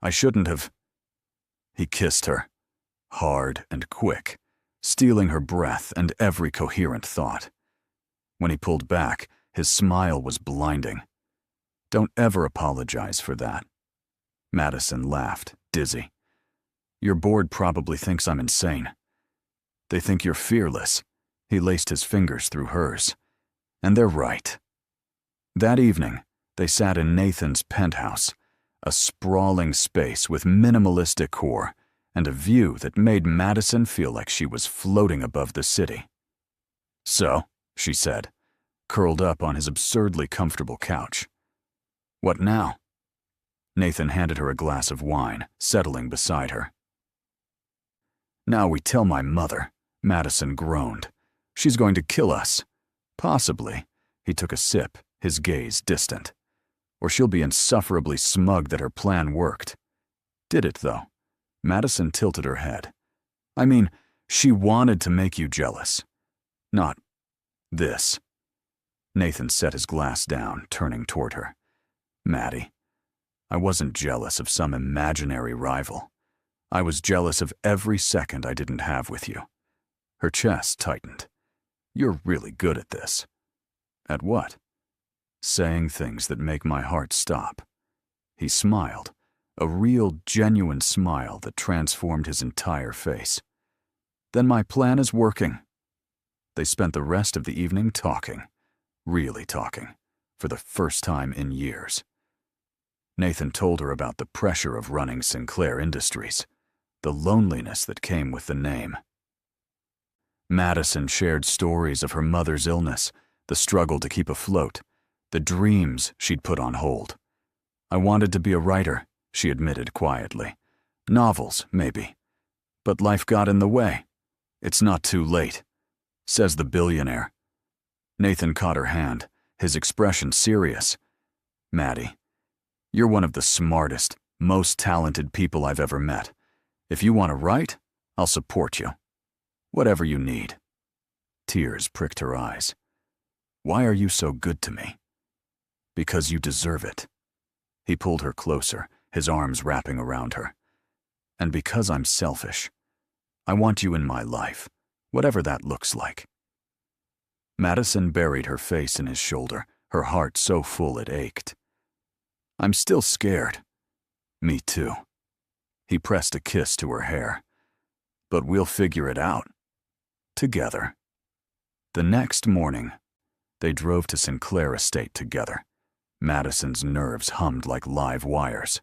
S1: I shouldn't have. He kissed her, hard and quick, stealing her breath and every coherent thought. When he pulled back, his smile was blinding. Don't ever apologize for that. Madison laughed, dizzy. Your board probably thinks I'm insane. They think you're fearless. He laced his fingers through hers. And they're right. That evening, they sat in Nathan's penthouse, a sprawling space with minimalist decor and a view that made Madison feel like she was floating above the city. "So," she said, curled up on his absurdly comfortable couch. "What now?" Nathan handed her a glass of wine, settling beside her. "Now we tell my mother," Madison groaned. "She's going to kill us. Possibly." He took a sip, his gaze distant. "Or she'll be insufferably smug that her plan worked." "Did it, though?" Madison tilted her head. "I mean, she wanted to make you jealous. Not this." Nathan set his glass down, turning toward her. "Maddie, I wasn't jealous of some imaginary rival. I was jealous of every second I didn't have with you." Her chest tightened. "You're really good at this." "At what?" "Saying things that make my heart stop." He smiled, a real, genuine smile that transformed his entire face. "Then my plan is working." They spent the rest of the evening talking, really talking, for the first time in years. Nathan told her about the pressure of running Sinclair Industries, the loneliness that came with the name. Madison shared stories of her mother's illness, the struggle to keep afloat, the dreams she'd put on hold. "I wanted to be a writer," she admitted quietly. "Novels, maybe. But life got in the way. It's not too late," says the billionaire. Nathan caught her hand, his expression serious. "Maddie, you're one of the smartest, most talented people I've ever met. If you want to write, I'll support you. Whatever you need." Tears pricked her eyes. "Why are you so good to me?" "Because you deserve it." He pulled her closer, his arms wrapping around her. "And because I'm selfish. I want you in my life, whatever that looks like." Madison buried her face in his shoulder, her heart so full it ached. "I'm still scared." "Me too." He pressed a kiss to her hair. "But we'll figure it out. Together." The next morning, they drove to Sinclair Estate together. Madison's nerves hummed like live wires.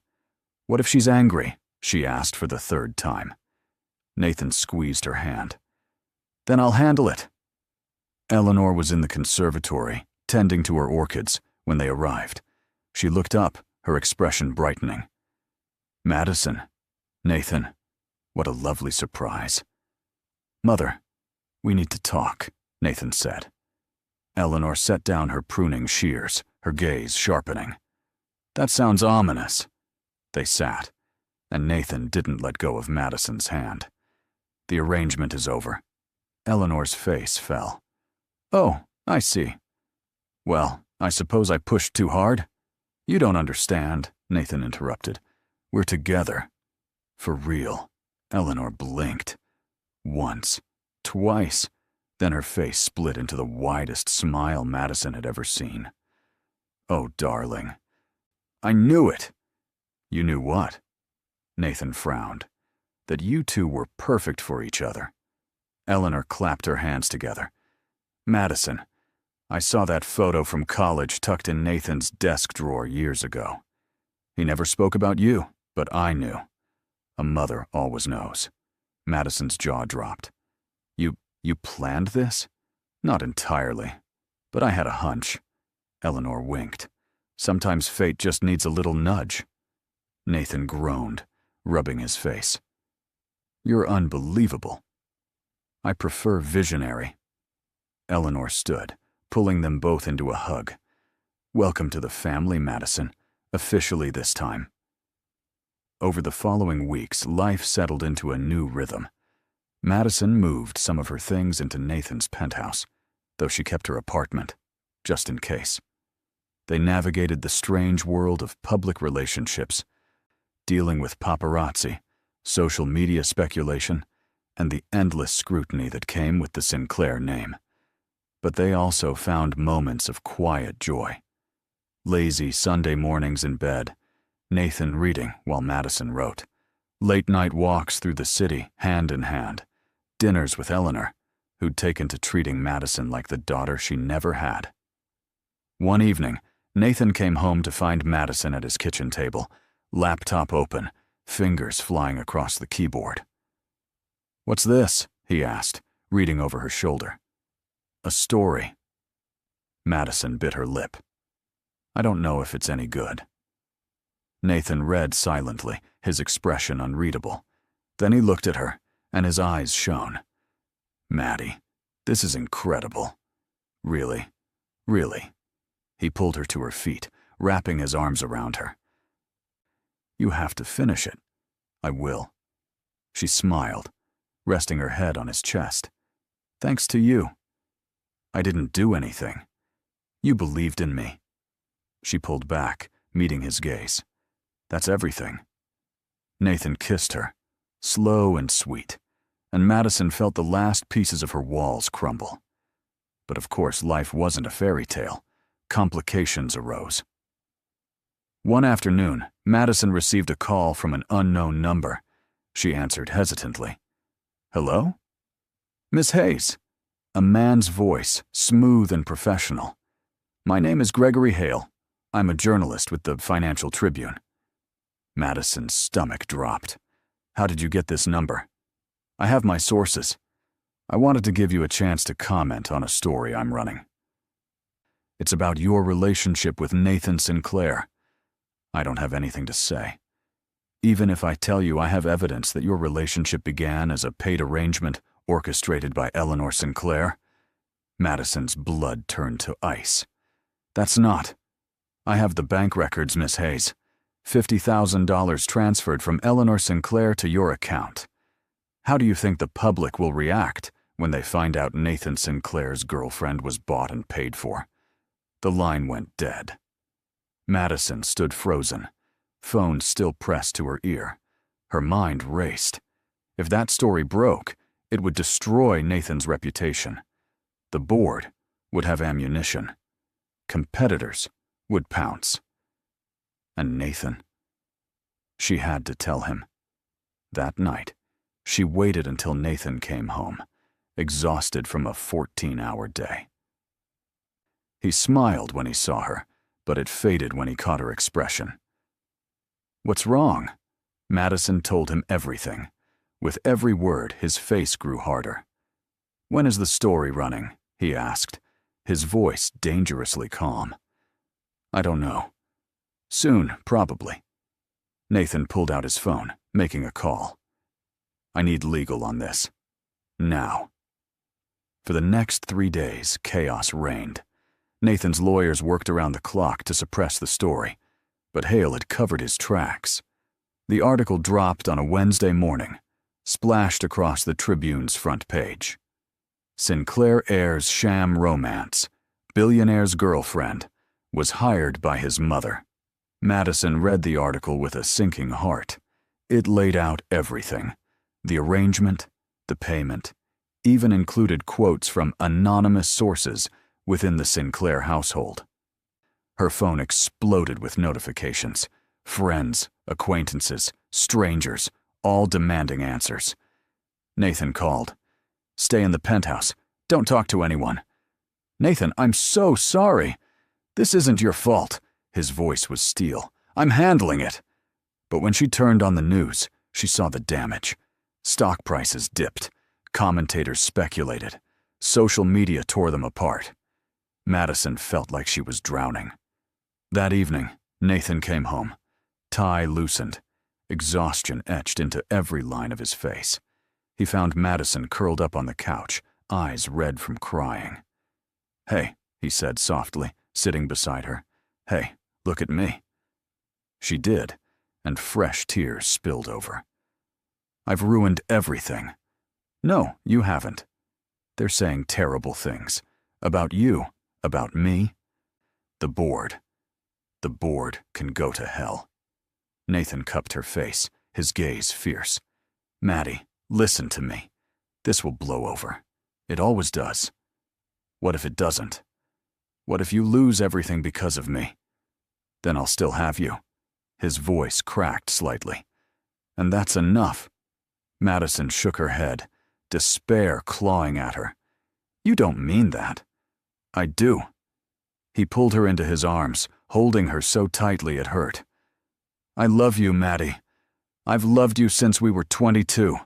S1: "What if she's angry?" she asked for the third time. Nathan squeezed her hand. "Then I'll handle it." Eleanor was in the conservatory, tending to her orchids, when they arrived. She looked up, her expression brightening. "Madison, Nathan, what a lovely surprise." "Mother, we need to talk," Nathan said. Eleanor set down her pruning shears, her gaze sharpening. "That sounds ominous." They sat, and Nathan didn't let go of Madison's hand. "The arrangement is over." Eleanor's face fell. "Oh, I see. Well, I suppose I pushed too hard?" "You don't understand," Nathan interrupted. "We're together. For real." Eleanor blinked. Once, twice, then her face split into the widest smile Madison had ever seen. "Oh, darling. I knew it." "You knew what?" Nathan frowned. "That you two were perfect for each other." Eleanor clapped her hands together. "Madison, I saw that photo from college tucked in Nathan's desk drawer years ago. He never spoke about you, but I knew. A mother always knows." Madison's jaw dropped. You planned this?" "Not entirely, but I had a hunch." Eleanor winked. "Sometimes fate just needs a little nudge." Nathan groaned, rubbing his face. "You're unbelievable." "I prefer visionary." Eleanor stood, pulling them both into a hug. "Welcome to the family, Madison, officially this time." Over the following weeks, life settled into a new rhythm. Madison moved some of her things into Nathan's penthouse, though she kept her apartment, just in case. They navigated the strange world of public relationships, dealing with paparazzi, social media speculation, and the endless scrutiny that came with the Sinclair name. But they also found moments of quiet joy. Lazy Sunday mornings in bed, Nathan reading while Madison wrote. Late-night walks through the city, hand in hand. Dinners with Eleanor, who'd taken to treating Madison like the daughter she never had. One evening, Nathan came home to find Madison at his kitchen table, laptop open, fingers flying across the keyboard. "What's this?" he asked, reading over her shoulder. "A story." Madison bit her lip. "I don't know if it's any good." Nathan read silently, his expression unreadable. Then he looked at her, and his eyes shone. "Maddie, this is incredible. Really, really." He pulled her to her feet, wrapping his arms around her. "You have to finish it." "I will." She smiled, resting her head on his chest. "Thanks to you. I didn't do anything. You believed in me." She pulled back, meeting his gaze. "That's everything." Nathan kissed her, slow and sweet, and Madison felt the last pieces of her walls crumble. But of course, life wasn't a fairy tale. Complications arose. One afternoon, Madison received a call from an unknown number. She answered hesitantly. "Hello?" "Miss Hayes." A man's voice, smooth and professional. "My name is Gregory Hale. I'm a journalist with the Financial Tribune." Madison's stomach dropped. "How did you get this number?" "I have my sources. I wanted to give you a chance to comment on a story I'm running. It's about your relationship with Nathan Sinclair. I don't have anything to say. Even if I tell you I have evidence that your relationship began as a paid arrangement orchestrated by Eleanor Sinclair." Madison's blood turned to ice. "That's not. I have the bank records, Miss Hayes. $50,000 transferred from Eleanor Sinclair to your account. How do you think the public will react when they find out Nathan Sinclair's girlfriend was bought and paid for?" The line went dead. Madison stood frozen, phone still pressed to her ear. Her mind raced. If that story broke, it would destroy Nathan's reputation. The board would have ammunition. Competitors would pounce. And Nathan? She had to tell him. That night, she waited until Nathan came home, exhausted from a 14-hour day. He smiled when he saw her, but it faded when he caught her expression. "What's wrong?" Madison told him everything. With every word, his face grew harder. "When is the story running?" he asked, his voice dangerously calm. "I don't know. Soon, probably." Nathan pulled out his phone, making a call. "I need legal on this. Now." For the next 3 days, chaos reigned. Nathan's lawyers worked around the clock to suppress the story, but Hale had covered his tracks. The article dropped on a Wednesday morning, splashed across the Tribune's front page. Sinclair heir's sham romance, billionaire's girlfriend, was hired by his mother. Madison read the article with a sinking heart. It laid out everything: the arrangement, the payment, even included quotes from anonymous sources within the Sinclair household. Her phone exploded with notifications. Friends, acquaintances, strangers, all demanding answers. Nathan called. "Stay in the penthouse. Don't talk to anyone." "Nathan, I'm so sorry. This isn't your fault." His voice was steel. "I'm handling it." But when she turned on the news, she saw the damage. Stock prices dipped. Commentators speculated. Social media tore them apart. Madison felt like she was drowning. That evening, Nathan came home. Tie loosened. Exhaustion etched into every line of his face. He found Madison curled up on the couch, eyes red from crying. "Hey," he said softly, sitting beside her. "Hey, look at me." She did, and fresh tears spilled over. "I've ruined everything." "No, you haven't. They're saying terrible things. About you, about me. The board can go to hell." Nathan cupped her face, his gaze fierce. "Maddie, listen to me. This will blow over. It always does. What if it doesn't? What if you lose everything because of me? Then I'll still have you." His voice cracked slightly. "And that's enough." Madison shook her head, despair clawing at her. "You don't mean that." "I do." He pulled her into his arms, holding her so tightly it hurt. "I love you, Maddie. I've loved you since we were 22,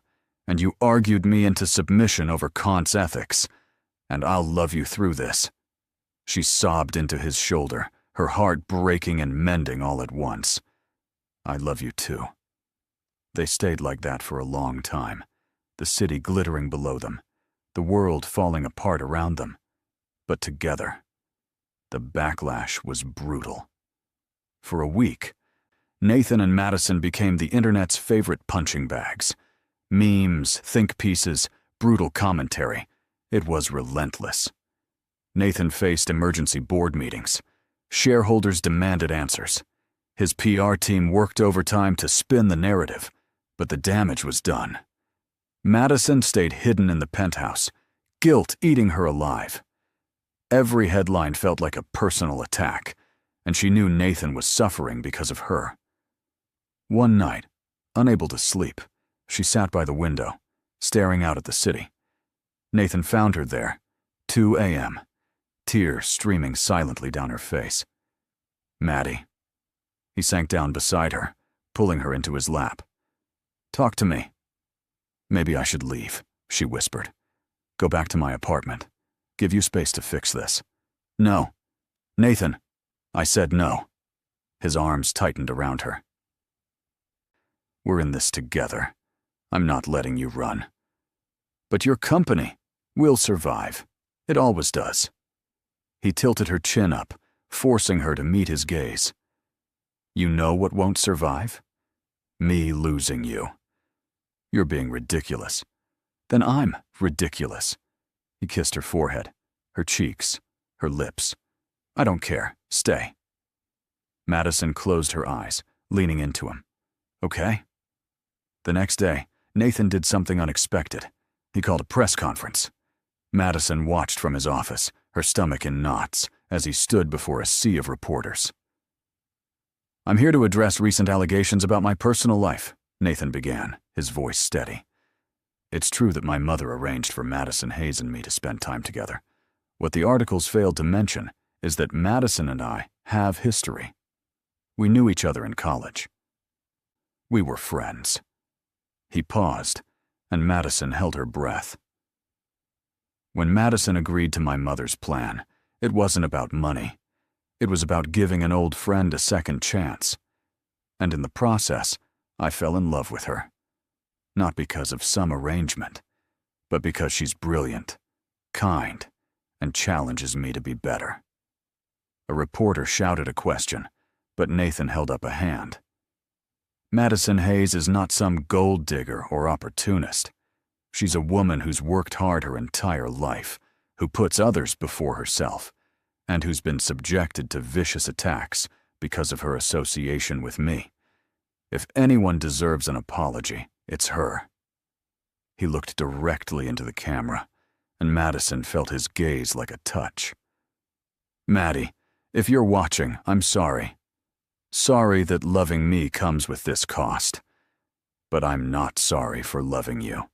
S1: and you argued me into submission over Kant's ethics, and I'll love you through this." She sobbed into his shoulder, her heart breaking and mending all at once. "I love you too." They stayed like that for a long time, the city glittering below them, the world falling apart around them, but together. The backlash was brutal. For a week, Nathan and Madison became the internet's favorite punching bags. Memes, think pieces, brutal commentary. It was relentless. Nathan faced emergency board meetings. Shareholders demanded answers. His PR team worked overtime to spin the narrative, but the damage was done. Madison stayed hidden in the penthouse, guilt eating her alive. Every headline felt like a personal attack, and she knew Nathan was suffering because of her. One night, unable to sleep, she sat by the window, staring out at the city. Nathan found her there, 2 a.m., tears streaming silently down her face. "Maddie." He sank down beside her, pulling her into his lap. "Talk to me." "Maybe I should leave," she whispered. "Go back to my apartment. Give you space to fix this." "No." "Nathan." I said no. His arms tightened around her. "We're in this together. I'm not letting you run. But your company will survive. It always does." He tilted her chin up, forcing her to meet his gaze. "You know what won't survive? Me losing you." "You're being ridiculous." "Then I'm ridiculous." He kissed her forehead, her cheeks, her lips. "I don't care. Stay." Madison closed her eyes, leaning into him. "Okay." The next day, Nathan did something unexpected. He called a press conference. Madison watched from his office, her stomach in knots, as he stood before a sea of reporters. "I'm here to address recent allegations about my personal life," Nathan began, his voice steady. "It's true that my mother arranged for Madison Hayes and me to spend time together. What the articles failed to mention is that Madison and I have history. We knew each other in college. We were friends." He paused, and Madison held her breath. "When Madison agreed to my mother's plan, it wasn't about money. It was about giving an old friend a second chance. And in the process, I fell in love with her. Not because of some arrangement, but because she's brilliant, kind, and challenges me to be better." A reporter shouted a question, but Nathan held up a hand. "Madison Hayes is not some gold digger or opportunist. She's a woman who's worked hard her entire life, who puts others before herself, and who's been subjected to vicious attacks because of her association with me. If anyone deserves an apology, it's her." He looked directly into the camera, and Madison felt his gaze like a touch. "Maddie, if you're watching, I'm sorry. Sorry that loving me comes with this cost. But I'm not sorry for loving you."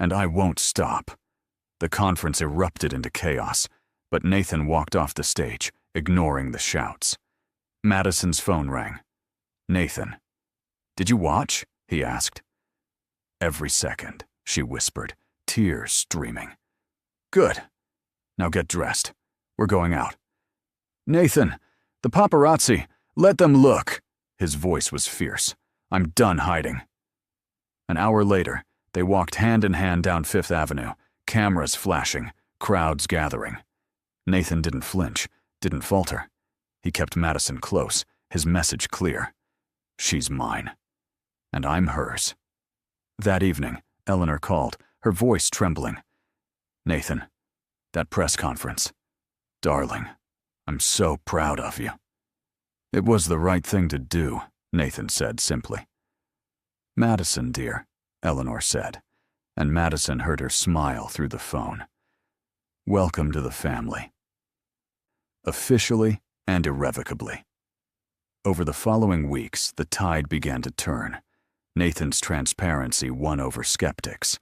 S1: And I won't stop. The conference erupted into chaos, but Nathan walked off the stage, ignoring the shouts. Madison's phone rang. "Nathan." "Did you watch?" he asked. "Every second," she whispered, tears streaming. "Good. Now get dressed. We're going out." "Nathan, the paparazzi, let them look." His voice was fierce. "I'm done hiding." An hour later, they walked hand in hand down Fifth Avenue, cameras flashing, crowds gathering. Nathan didn't flinch, didn't falter. He kept Madison close, his message clear. She's mine. And I'm hers. That evening, Eleanor called, her voice trembling. "Nathan, that press conference. Darling, I'm so proud of you." "It was the right thing to do," Nathan said simply. "Madison, dear," Eleanor said, and Madison heard her smile through the phone. "Welcome to the family." Officially and irrevocably. Over the following weeks, the tide began to turn. Nathan's transparency won over skeptics.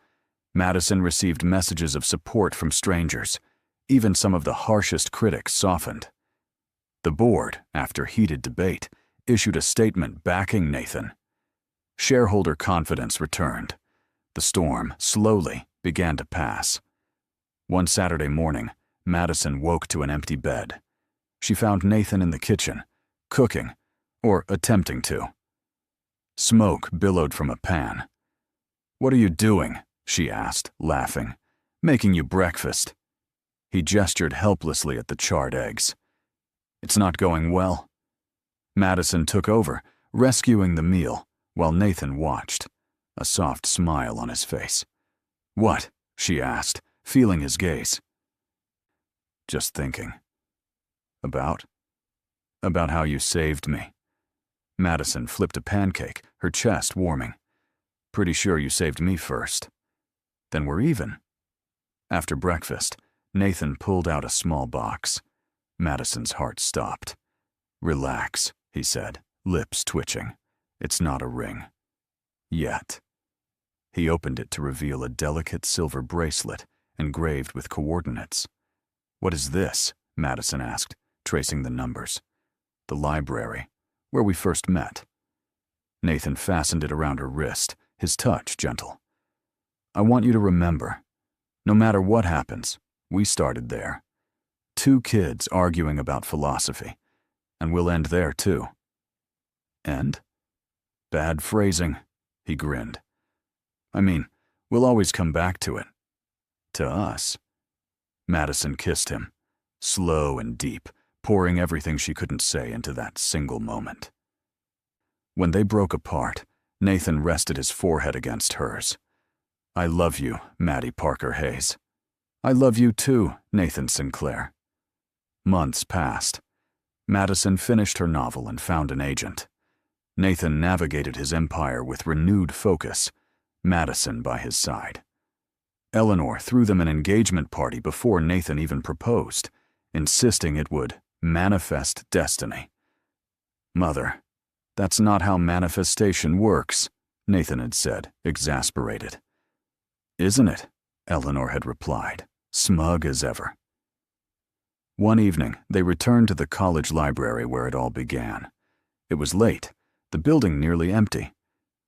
S1: Madison received messages of support from strangers. Even some of the harshest critics softened. The board, after heated debate, issued a statement backing Nathan. Shareholder confidence returned. The storm, slowly, began to pass. One Saturday morning, Madison woke to an empty bed. She found Nathan in the kitchen, cooking, or attempting to. Smoke billowed from a pan. "What are you doing?" she asked, laughing. "Making you breakfast." He gestured helplessly at the charred eggs. "It's not going well." Madison took over, rescuing the meal, while Nathan watched, a soft smile on his face. "What?" she asked, feeling his gaze. "Just thinking." About how you saved me." Madison flipped a pancake, her chest warming. "Pretty sure you saved me first." "Then we're even." After breakfast, Nathan pulled out a small box. Madison's heart stopped. "Relax," he said, lips twitching. "It's not a ring. Yet." He opened it to reveal a delicate silver bracelet engraved with coordinates. "What is this?" Madison asked, tracing the numbers. "The library, where we first met." Nathan fastened it around her wrist, his touch gentle. "I want you to remember, no matter what happens, we started there. 2 kids arguing about philosophy, and we'll end there too." "End?" "Bad phrasing," he grinned. "I mean, we'll always come back to it. To us." Madison kissed him, slow and deep, pouring everything she couldn't say into that single moment. When they broke apart, Nathan rested his forehead against hers. "I love you, Maddie Parker Hayes." "I love you too, Nathan Sinclair." Months passed. Madison finished her novel and found an agent. Nathan navigated his empire with renewed focus, Madison by his side. Eleanor threw them an engagement party before Nathan even proposed, insisting it would manifest destiny. "Mother, that's not how manifestation works," Nathan had said, exasperated. "Isn't it?" Eleanor had replied, smug as ever. One evening, they returned to the college library where it all began. It was late, the building nearly empty.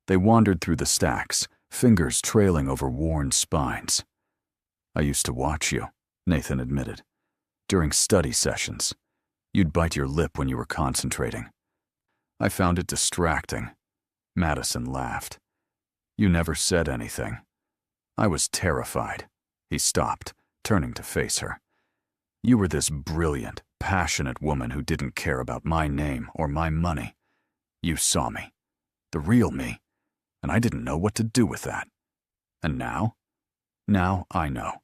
S1: They wandered through the stacks, fingers trailing over worn spines. "I used to watch you," Nathan admitted. "During study sessions. You'd bite your lip when you were concentrating. I found it distracting." Madison laughed. "You never said anything." "I was terrified." He stopped, turning to face her. "You were this brilliant, passionate woman who didn't care about my name or my money. You saw me, the real me, and I didn't know what to do with that. And now? Now I know."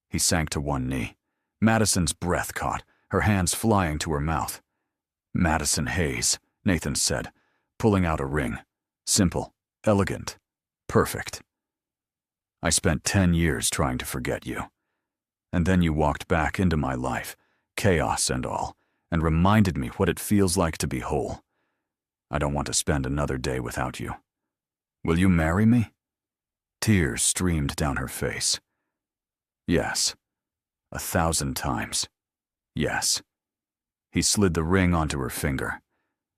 S1: He sank to one knee. Madison's breath caught, her hands flying to her mouth. "Madison Hayes," Nathan said, pulling out a ring. "Simple, elegant, perfect. I spent 10 years trying to forget you. And then you walked back into my life, chaos and all, and reminded me what it feels like to be whole. I don't want to spend another day without you. Will you marry me?" Tears streamed down her face. "Yes. 1,000 times. Yes." He slid the ring onto her finger,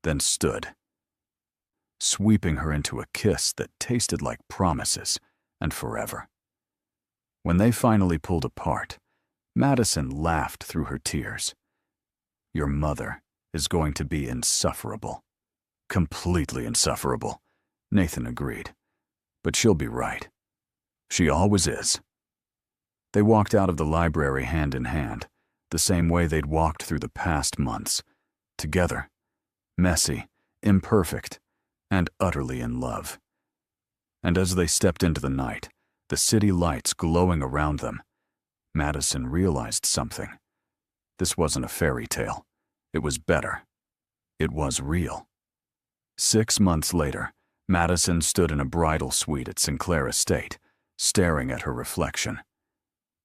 S1: then stood, sweeping her into a kiss that tasted like promises and forever. When they finally pulled apart, Madison laughed through her tears. "Your mother is going to be insufferable." "Completely insufferable," Nathan agreed. "But she'll be right. She always is." They walked out of the library hand in hand, the same way they'd walked through the past months, together, messy, imperfect, and utterly in love. And as they stepped into the night, the city lights glowing around them, Madison realized something. This wasn't a fairy tale. It was better. It was real. 6 months later, Madison stood in a bridal suite at Sinclair Estate, staring at her reflection.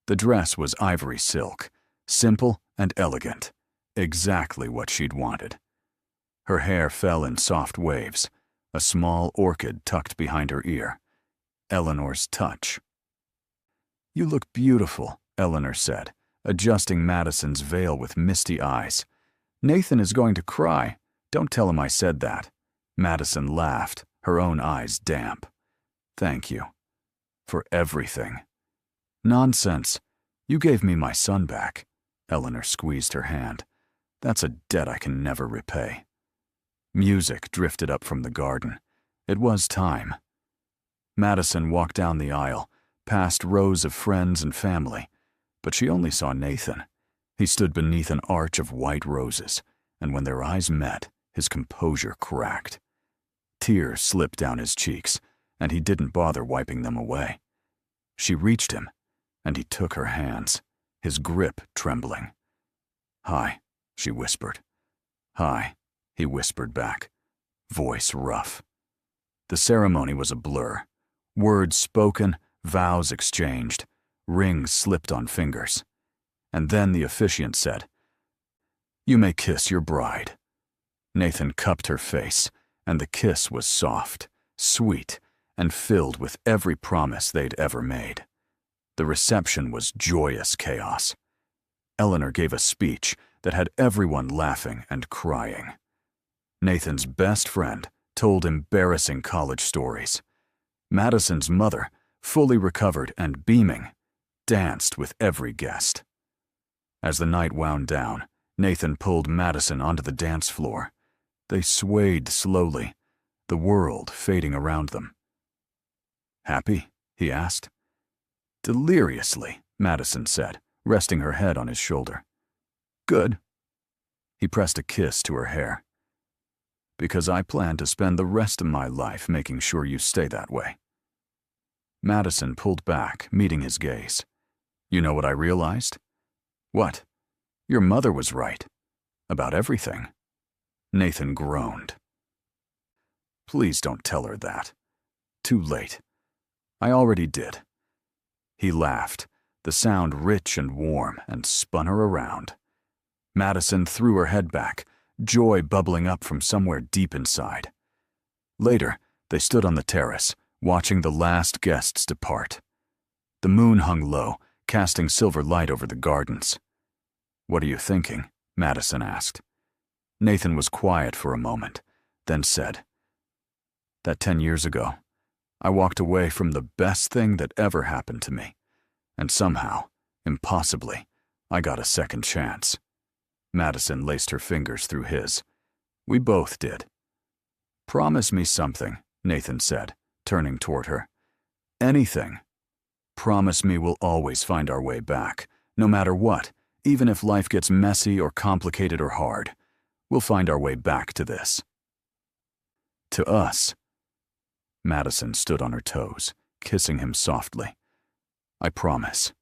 S1: The dress was ivory silk, simple and elegant, exactly what she'd wanted. Her hair fell in soft waves, a small orchid tucked behind her ear. Eleanor's touch. "You look beautiful," Eleanor said, adjusting Madison's veil with misty eyes. Nathan is going to cry. Don't tell him I said that." Madison laughed, her own eyes damp. "Thank you. For everything." "Nonsense. You gave me my son back." Eleanor squeezed her hand. "That's a debt I can never repay." Music drifted up from the garden. It was time. Madison walked down the aisle, past rows of friends and family, but she only saw Nathan. He stood beneath an arch of white roses, and when their eyes met, his composure cracked. Tears slipped down his cheeks, and he didn't bother wiping them away. She reached him, and he took her hands, his grip trembling. "Hi," she whispered. "Hi," he whispered back, voice rough. The ceremony was a blur. Words spoken, vows exchanged, rings slipped on fingers. And then the officiant said, "You may kiss your bride." Nathan cupped her face, and the kiss was soft, sweet, and filled with every promise they'd ever made. The reception was joyous chaos. Eleanor gave a speech that had everyone laughing and crying. Nathan's best friend told embarrassing college stories. Madison's mother, fully recovered and beaming, danced with every guest. As the night wound down, Nathan pulled Madison onto the dance floor. They swayed slowly, the world fading around them. "Happy?" he asked. "Deliriously," Madison said, resting her head on his shoulder. "Good." He pressed a kiss to her hair. "Because I plan to spend the rest of my life making sure you stay that way." Madison pulled back, meeting his gaze. "You know what I realized?" "What?" "Your mother was right. About everything." Nathan groaned. "Please don't tell her that. Too late. I already did." He laughed, the sound rich and warm, and spun her around. Madison threw her head back, joy bubbling up from somewhere deep inside. Later, they stood on the terrace, watching the last guests depart. The moon hung low, casting silver light over the gardens. "What are you thinking?" Madison asked. Nathan was quiet for a moment, then said, "That 10 years ago, I walked away from the best thing that ever happened to me, and somehow, impossibly, I got a second chance." Madison laced her fingers through his. "We both did." "Promise me something," Nathan said, turning toward her. "Anything. Promise me we'll always find our way back, no matter what, even if life gets messy or complicated or hard. We'll find our way back to this." "To us." Madison stood on her toes, kissing him softly. "I promise."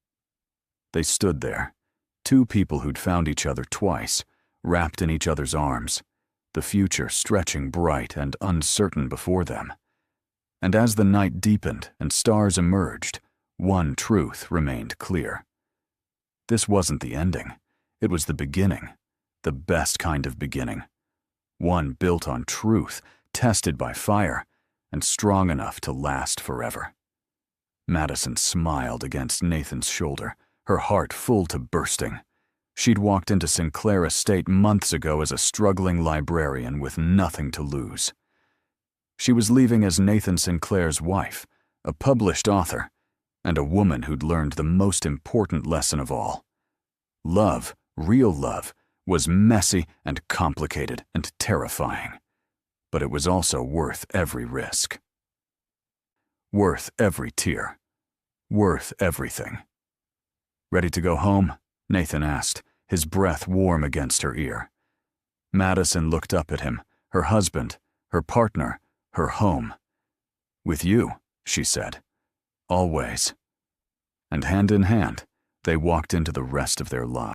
S1: They stood there, two people who'd found each other twice, wrapped in each other's arms, the future stretching bright and uncertain before them. And as the night deepened and stars emerged, one truth remained clear. This wasn't the ending. It was the beginning, the best kind of beginning. One built on truth, tested by fire, and strong enough to last forever. Madison smiled against Nathan's shoulder, her heart full to bursting. She'd walked into Sinclair Estate months ago as a struggling librarian with nothing to lose. She was leaving as Nathan Sinclair's wife, a published author, and a woman who'd learned the most important lesson of all. Love, real love, was messy and complicated and terrifying, but it was also worth every risk. Worth every tear. Worth everything. "Ready to go home?" Nathan asked, his breath warm against her ear. Madison looked up at him, her husband, her partner, her home. "With you," she said. "Always." And hand in hand, they walked into the rest of their lives.